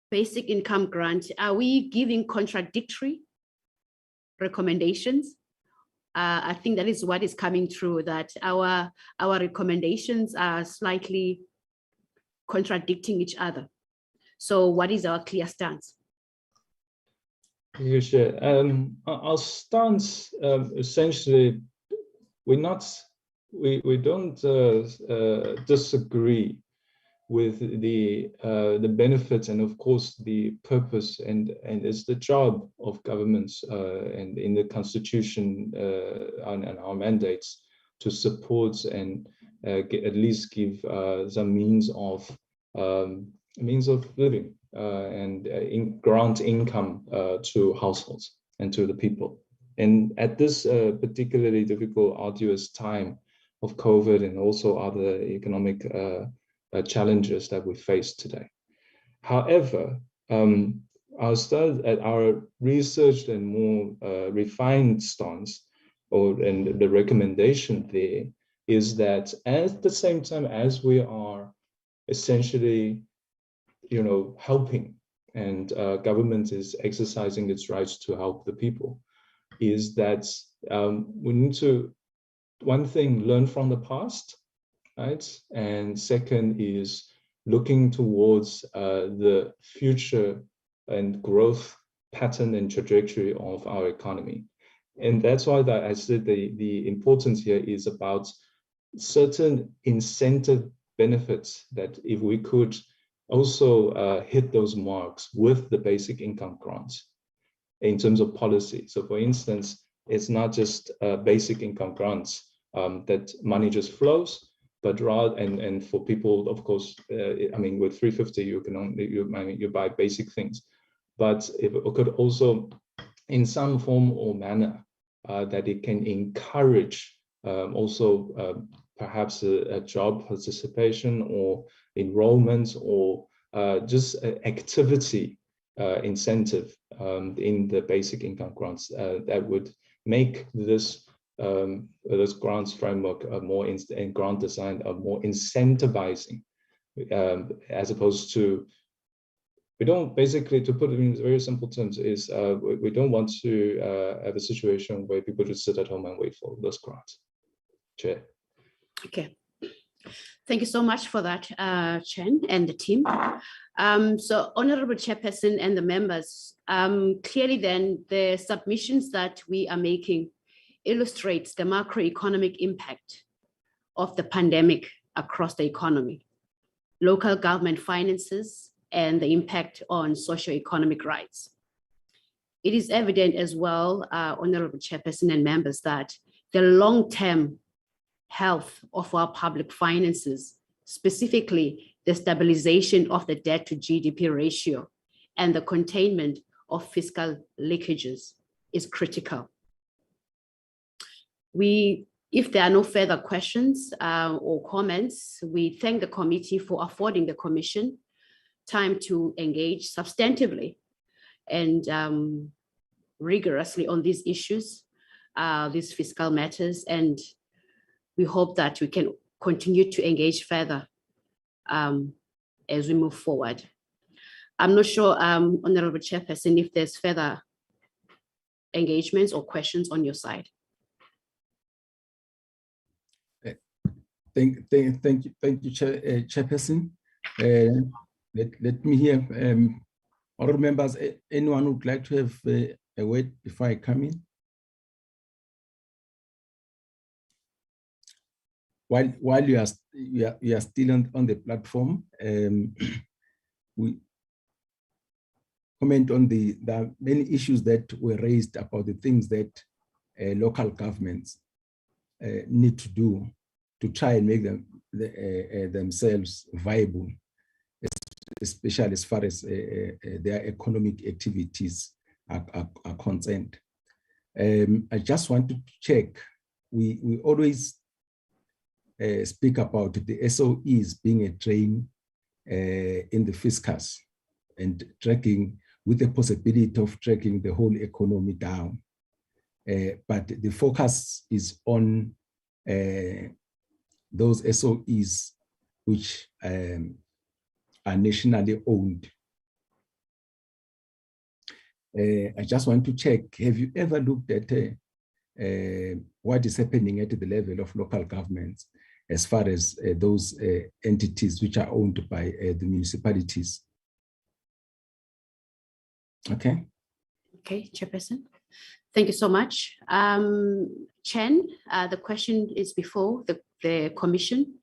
basic income grant. Are we giving contradictory recommendations? I think that is what is coming through, that our recommendations are slightly contradicting each other. So what is our clear stance? You should. Our stance, essentially, we don't disagree with the benefits and of course the purpose and it's the job of governments and in the Constitution and our mandates to support and at least give some means of living and grant income to households and to the people. And at this particularly difficult, arduous time of COVID and also other economic challenges that we face today. However, our researched and more refined stance, and the recommendation there is that at the same time as we are essentially, helping, and government is exercising its rights to help the people, is that we need to, one thing, learn from the past, right? And second is looking towards the future and growth pattern and trajectory of our economy. And that's why I said the importance here is about certain incentive benefits that if we could also hit those marks with the basic income grants in terms of policy. So for instance, it's not just basic income grants that money just flows, but rather, and for people, of course, I mean, with 350, you can only, you buy basic things, but if it could also, in some form or manner, that it can encourage also perhaps a job participation or enrollment or just activity incentive in the basic income grants that would make this grants framework more and grant design more incentivizing, as opposed to, we don't, basically, to put it in very simple terms, is we don't want to have a situation where people just sit at home and wait for those grants. Chair. Okay. Thank you so much for that, Chen and the team. So Honorable Chairperson and the members, clearly then the submissions that we are making illustrates the macroeconomic impact of the pandemic across the economy, local government finances, and the impact on socioeconomic rights. It is evident as well, Honorable Chairperson and members, that the long-term health of our public finances, specifically the stabilization of the debt to GDP ratio and the containment of fiscal leakages, is critical. If there are no further questions or comments, we thank the committee for affording the Commission time to engage substantively and rigorously on these issues, these fiscal matters, and we hope that we can continue to engage further as we move forward. I'm not sure, Honorable Chairperson, if there's further engagements or questions on your side. Thank you, Chairperson. Let me hear, other members, anyone would like to have a word before I come in? While you are still on the platform, we comment on the many issues that were raised about the things that local governments need to do to try and make them themselves viable, especially as far as their economic activities are concerned. I just want to check, we always speak about the SOEs being a drain in the fiscus and tracking, with the possibility of tracking the whole economy down. But the focus is on those SOEs which are nationally owned. I just want to check, have you ever looked at what is happening at the level of local governments as far as those entities which are owned by the municipalities? Okay. Okay, Chairperson. Thank you so much. Chen, the question is before the Commission.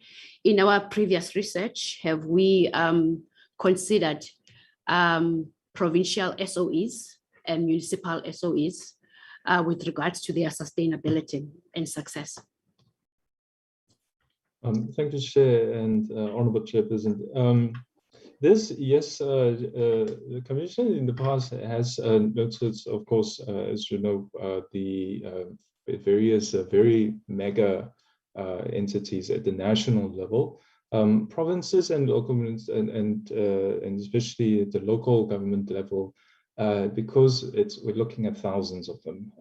In our previous research, have we considered provincial SOEs and municipal SOEs with regards to their sustainability and success? Thank you, Chair and Honorable Chairperson. This, yes, the Commission in the past has noted, of course, as you know, the various very mega entities at the national level, provinces and local governments, and especially at the local government level, because we're looking at thousands of them,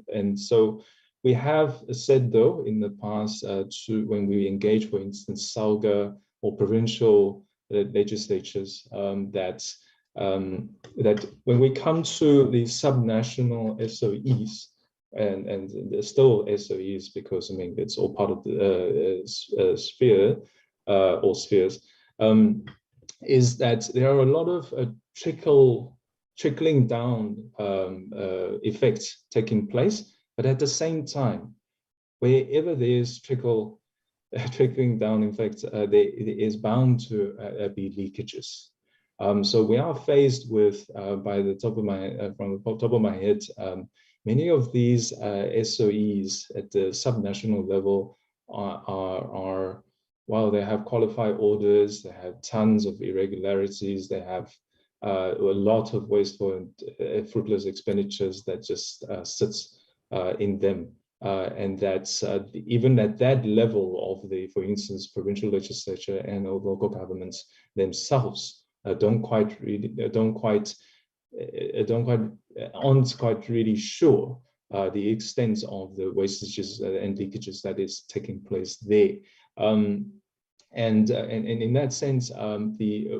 and so we have said, though, in the past, when we engage, for instance, SALGA or provincial legislatures, that when we come to the subnational SOEs, and they're still SOEs because, I mean, it's all part of the sphere or spheres, is that there are a lot of trickling down effects taking place, but at the same time, wherever there is trickle trickling down, in fact, there is bound to be leakages. So we are faced with, by the top of my, from the top of my head, many of these SOEs at the subnational level are while they have qualified orders, they have tons of irregularities, they have a lot of wasteful and fruitless expenditures that just sits in them. And that's even at that level of the, for instance, provincial legislature and local governments themselves aren't quite really sure the extent of the wastages and leakages that is taking place there. And in that sense, we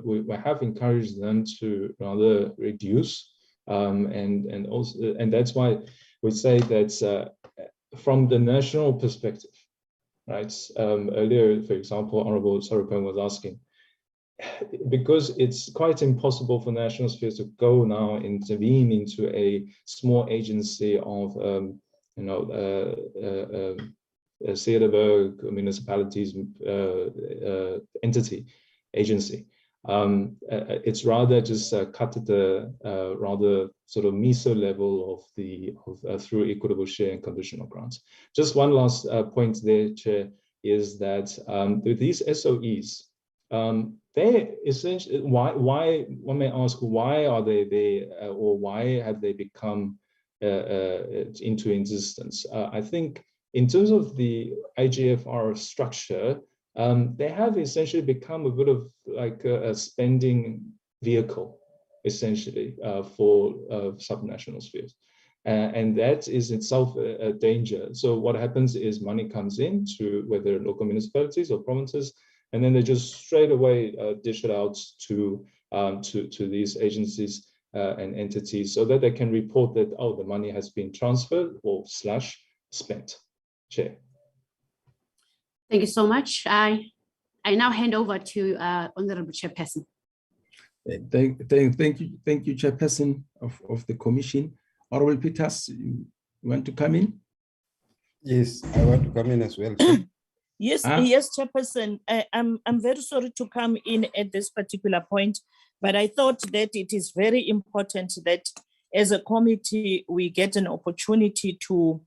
have encouraged them to rather reduce, and that's why we say that from the national perspective, right? Earlier, for example, Honorable Sarukhan was asking, because it's quite impossible for national spheres to go now intervene into a small agency of, Cedarburg municipalities agency. It's rather just cut at the rather sort of meso level of through equitable share and conditional grants. Just one last point there, Chair, is that with these SOEs, they essentially, why one may ask, why are they there, or why have they become into existence? I think in terms of the IGFR structure, they have essentially become a bit of like a spending vehicle, essentially, for subnational spheres. And that is itself a danger. So what happens is money comes in to whether local municipalities or provinces, and then they just straight away dish it out to these agencies and entities so that they can report that, oh, the money has been transferred or / spent. Chair. Thank you so much. I now hand over to Honorable Chairperson. Thank you, Chairperson of the Commission. Honorable Peters, you want to come in? Yes, I want to come in as well. Yes, yes, Chairperson. I'm very sorry to come in at this particular point, but I thought that it is very important that as a committee, we get an opportunity to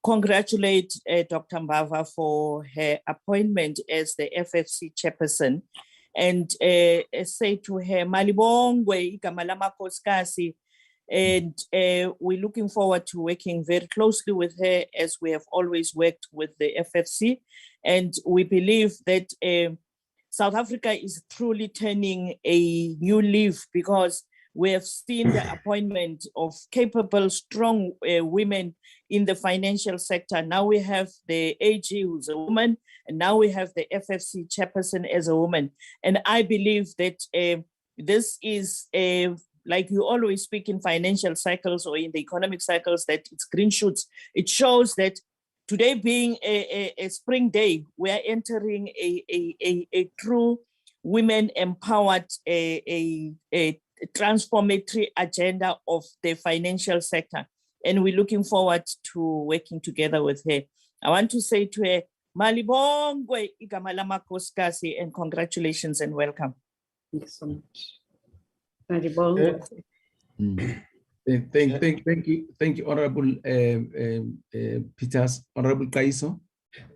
congratulate Dr. Mbava for her appointment as the FFC chairperson, and say to her, Malibongwe, igama lamakhosikazi, and we're looking forward to working very closely with her as we have always worked with the FFC. And we believe that South Africa is truly turning a new leaf, because we have seen the appointment of capable, strong women in the financial sector. Now we have the AG who's a woman, and now we have the FFC chairperson as a woman. And I believe that this is like you always speak in financial cycles or in the economic cycles, that it's green shoots. It shows that today being a spring day, we are entering a true women empowered a transformatory agenda of the financial sector. And we're looking forward to working together with her. I want to say to her, Malibongwe igama lamakhosikazi, and congratulations and welcome. Thank you so much. Malibongwe. Thank you, Honorable Peters. Honorable Kaiso.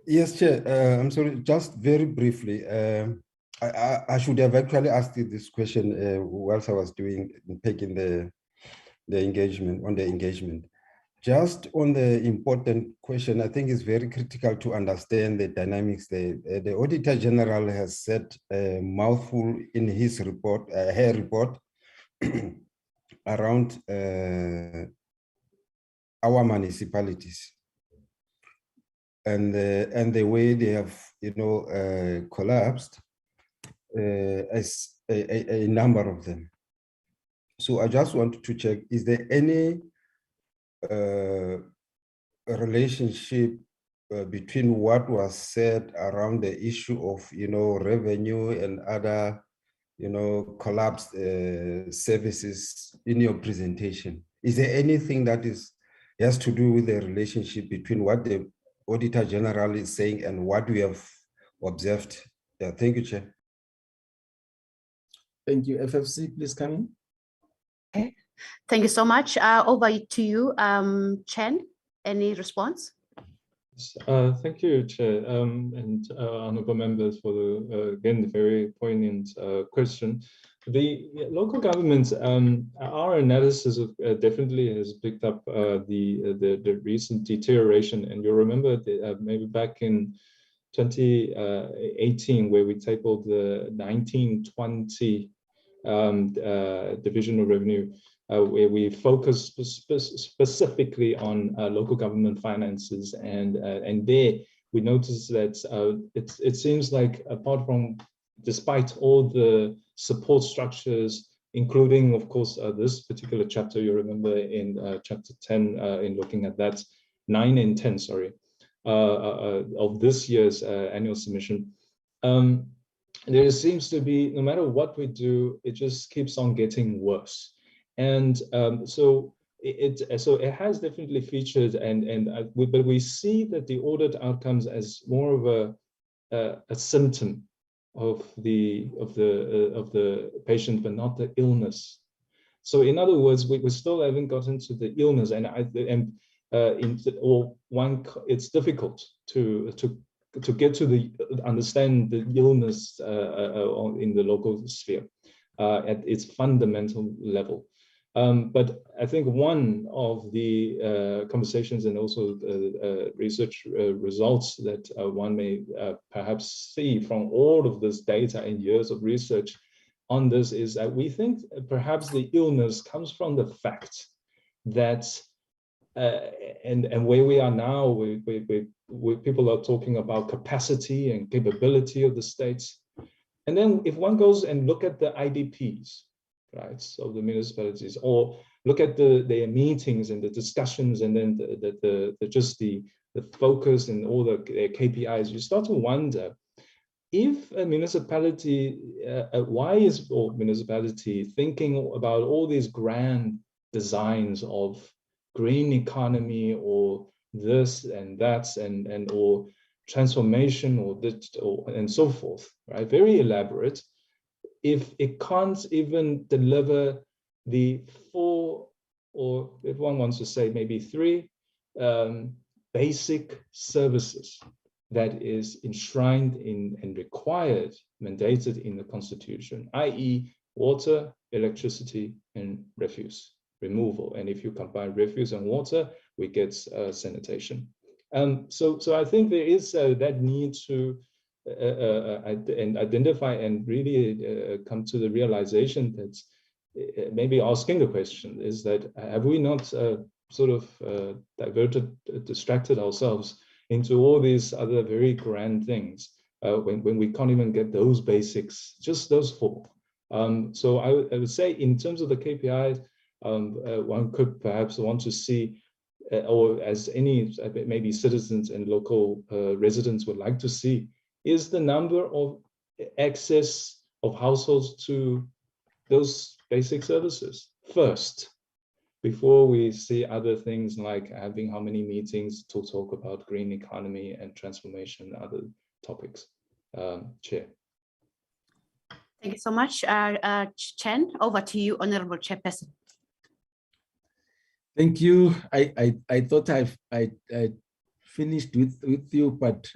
Yes, Chair. I'm sorry, just very briefly. I should have actually asked you this question whilst I was taking the engagement. Just on the important question, I think it's very critical to understand the dynamics. The Auditor General has said a mouthful in his report, her report, around our municipalities and the way they have, collapsed as a number of them. So I just wanted to check, is there any relationship between what was said around the issue of, revenue and other, collapsed services in your presentation? Is there anything that has to do with the relationship between what the Auditor General is saying and what we have observed. Yeah, thank you, Chair. Thank you. FFC, please come in. Okay, thank you so much. Over to you, Chen. Any response? Thank you, Chair, and honourable members for the again very poignant question. The local governments, our analysis of, definitely has picked up the recent deterioration, and you'll remember maybe back in 2018 where we tabled the 1920 division of revenue, where we focus specifically on local government finances, and there we noticed that it seems like, apart from, despite all the support structures, including of course this particular chapter, you remember in chapter 10 in looking at that 9 and 10, sorry, of this year's annual submission. There seems to be, no matter what we do, it just keeps on getting worse. And so it has definitely featured, but we see that the audit outcomes as more of a symptom of the patient, but not the illness. So in other words, we still haven't gotten to the illness, it's difficult to get to understand the illness in the local sphere at its fundamental level. But I think one of the conversations and also research results that one may perhaps see from all of this data and years of research on this is that we think perhaps the illness comes from the fact that and where we are now, people are talking about capacity and capability of the states. And then if one goes and look at the IDPs, right, so the municipalities, or look at their meetings and the discussions, and then the focus and all the KPIs, you start to wonder if a municipality, why is a municipality thinking about all these grand designs of green economy or this and that and or transformation or this and so forth, right? Very elaborate. If it can't even deliver the 4, or if one wants to say maybe 3 basic services that is enshrined in and required, mandated in the Constitution, i.e. water, electricity, and refuse removal. And if you combine refuse and water, we get sanitation. So I think there is that need to identify and really come to the realization that maybe asking the question is that have we not sort of distracted ourselves into all these other very grand things when we can't even get those basics, just those 4. So I would say in terms of the KPIs, one could perhaps want to see, or as any maybe citizens and local residents would like to see, is the number of access of households to those basic services first, before we see other things like having how many meetings to talk about green economy and transformation and other topics. Chair. Thank you so much, Chen. Over to you, Honorable Chairperson. Thank you. I thought I finished with you, but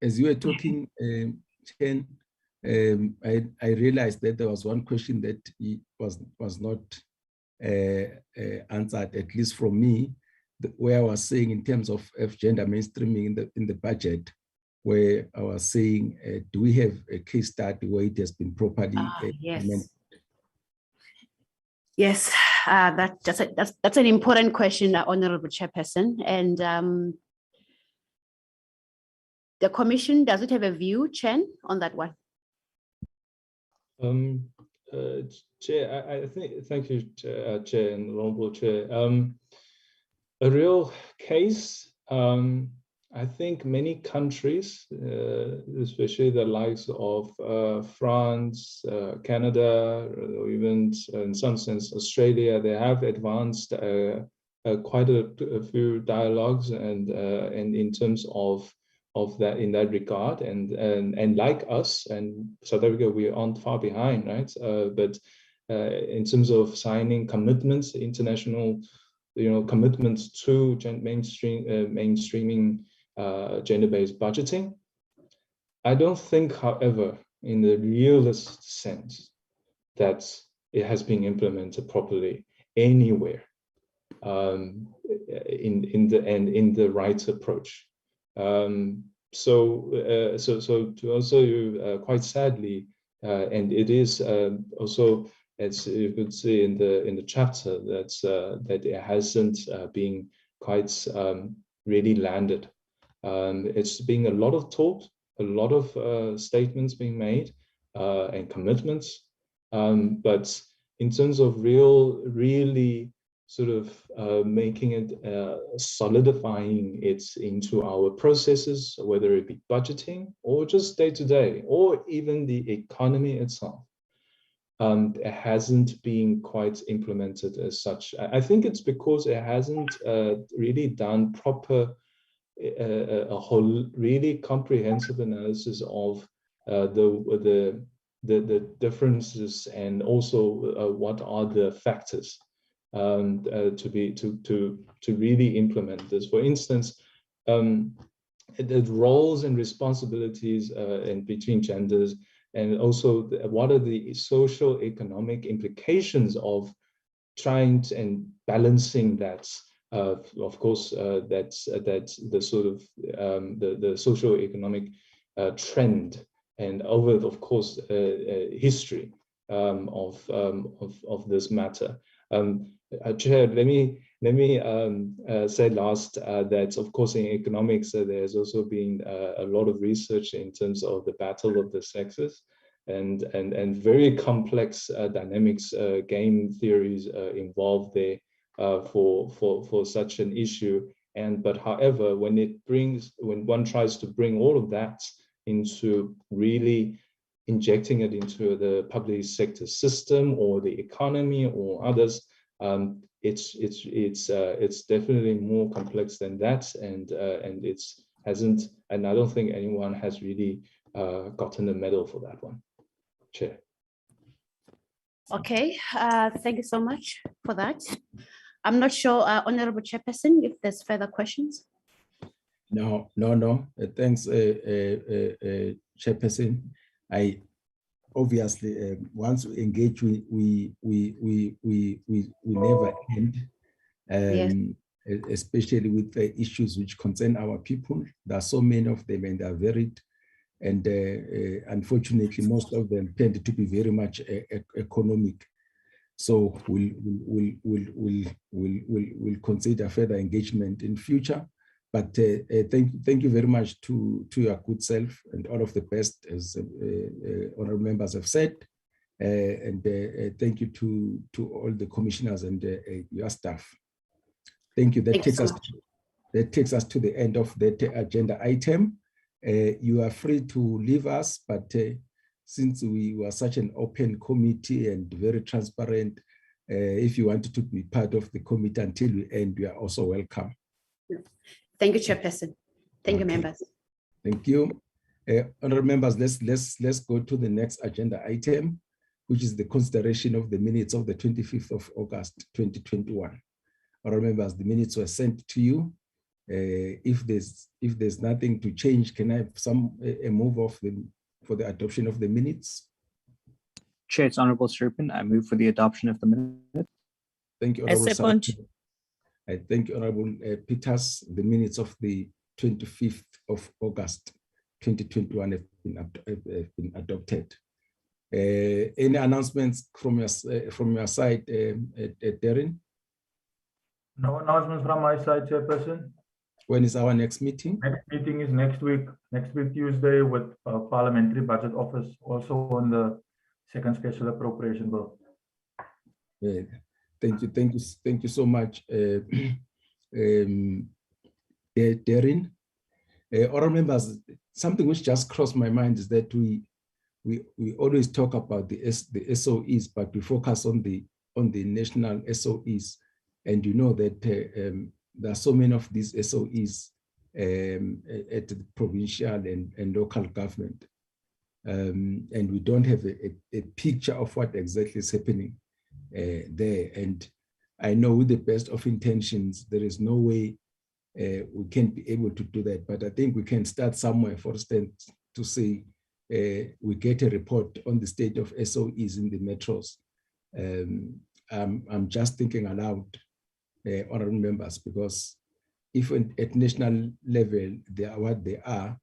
as you were talking, Chen, I realized that there was one question that was not answered, at least from me, where I was saying in terms of gender mainstreaming in the budget, where I was saying, do we have a case study where it has been properly implemented? Yes, that's an important question, Honorable Chairperson, and the Commission, does it have a view, Chen, on that one? Chair, I think, thank you, Chair and Honorable Chair. A real case, I think many countries, especially the likes of France, Canada, or even in some sense Australia, they have advanced quite a few dialogues and in terms of of that in that regard, and like us and South Africa, we aren't far behind, right? But in terms of signing commitments, international, commitments to mainstreaming gender-based budgeting. I don't think, however, in the realist sense, that it has been implemented properly anywhere in the right approach. So to also quite sadly, and it is also, as you could see in the chapter, that it hasn't been quite really landed. It's been a lot of talk, a lot of statements being made and commitments, but in terms of really sort of making it, solidifying it into our processes, whether it be budgeting or just day-to-day, or even the economy itself, it hasn't been quite implemented as such. I think it's because it hasn't really done proper, a whole really comprehensive analysis of the differences, and also what are the factors to really implement this. For instance, the roles and responsibilities in between genders, and also what are the social economic implications of trying to, and balancing that. Of course, that's the sort of the social economic trend, and over, of course, history of this matter. Chair, let me say last that, of course, in economics, there's also been a lot of research in terms of the battle of the sexes, and very complex dynamics, game theories involved there for such an issue. But however, when one tries to bring all of that into really injecting it into the public sector system or the economy or others, it's definitely more complex than that, and I don't think anyone has really gotten a medal for that one. Chair. Okay, thank you so much for that. I'm not sure, Honorable Chairperson, if there's further questions. No. Thanks, Chairperson. I obviously, once we engage, we never end. Yes. Especially with the issues which concern our people. There are so many of them, and they are varied. And unfortunately, most of them tend to be very much economic. So we'll consider further engagement in future. But thank you very much to your good self, and all of the best, as honorable members have said. And thank you to all the commissioners and your staff. Thank you. That takes us to the end of that agenda item. You are free to leave us, but since we were such an open committee and very transparent, if you wanted to be part of the committee until we end, you are also welcome. Thank you, Chairperson. Thank you, members. Thank you. Honorable members, let's go to the next agenda item, which is the consideration of the minutes of the 25th of August, 2021. Honorable members, the minutes were sent to you. If there's nothing to change, can I have a move for the adoption of the minutes? Chair, it's Honorable Sripin. I move for the adoption of the minutes. Thank you, I Honorable. second. I thank you, Honorable Peters. The minutes of the 25th of August, 2021 have been adopted. Any announcements from your side, Darren? No announcements from my side, Chairperson. When is our next meeting? Next meeting is next week Tuesday, with Parliamentary Budget Office, also on the second special appropriation bill. Thank you so much, Darren. Honorable members, something which just crossed my mind is that we always talk about the SOEs, but we focus on the national SOEs, and you know that there are so many of these SOEs at the provincial and local government. And we don't have a picture of what exactly is happening there. And I know with the best of intentions, there is no way we can be able to do that. But I think we can start somewhere, for instance, to say we get a report on the state of SOEs in the metros. I'm just thinking aloud, honorable members, because if at national level they are what they are,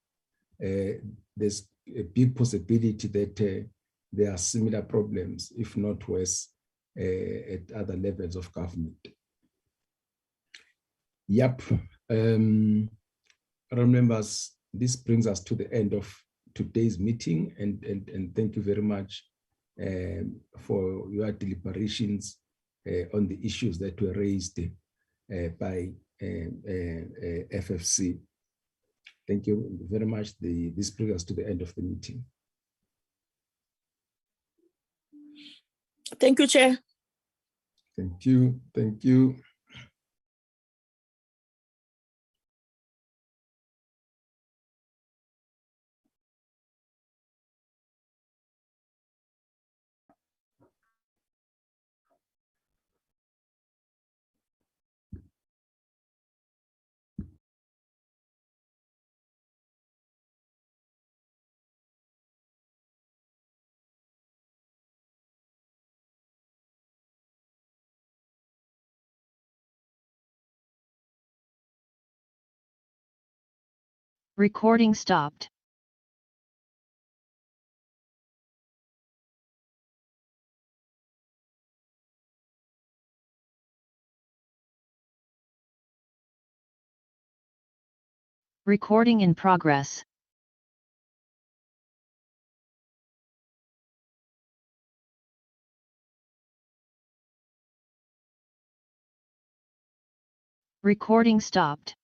there's a big possibility that there are similar problems, if not worse, at other levels of government. Yep. Honorable members, this brings us to the end of today's meeting, and thank you very much for your deliberations on the issues that were raised by FFC. Thank you very much. This brings us to the end of the meeting. Thank you, Chair. Thank you. Thank you. Recording stopped. Recording in progress. Recording stopped.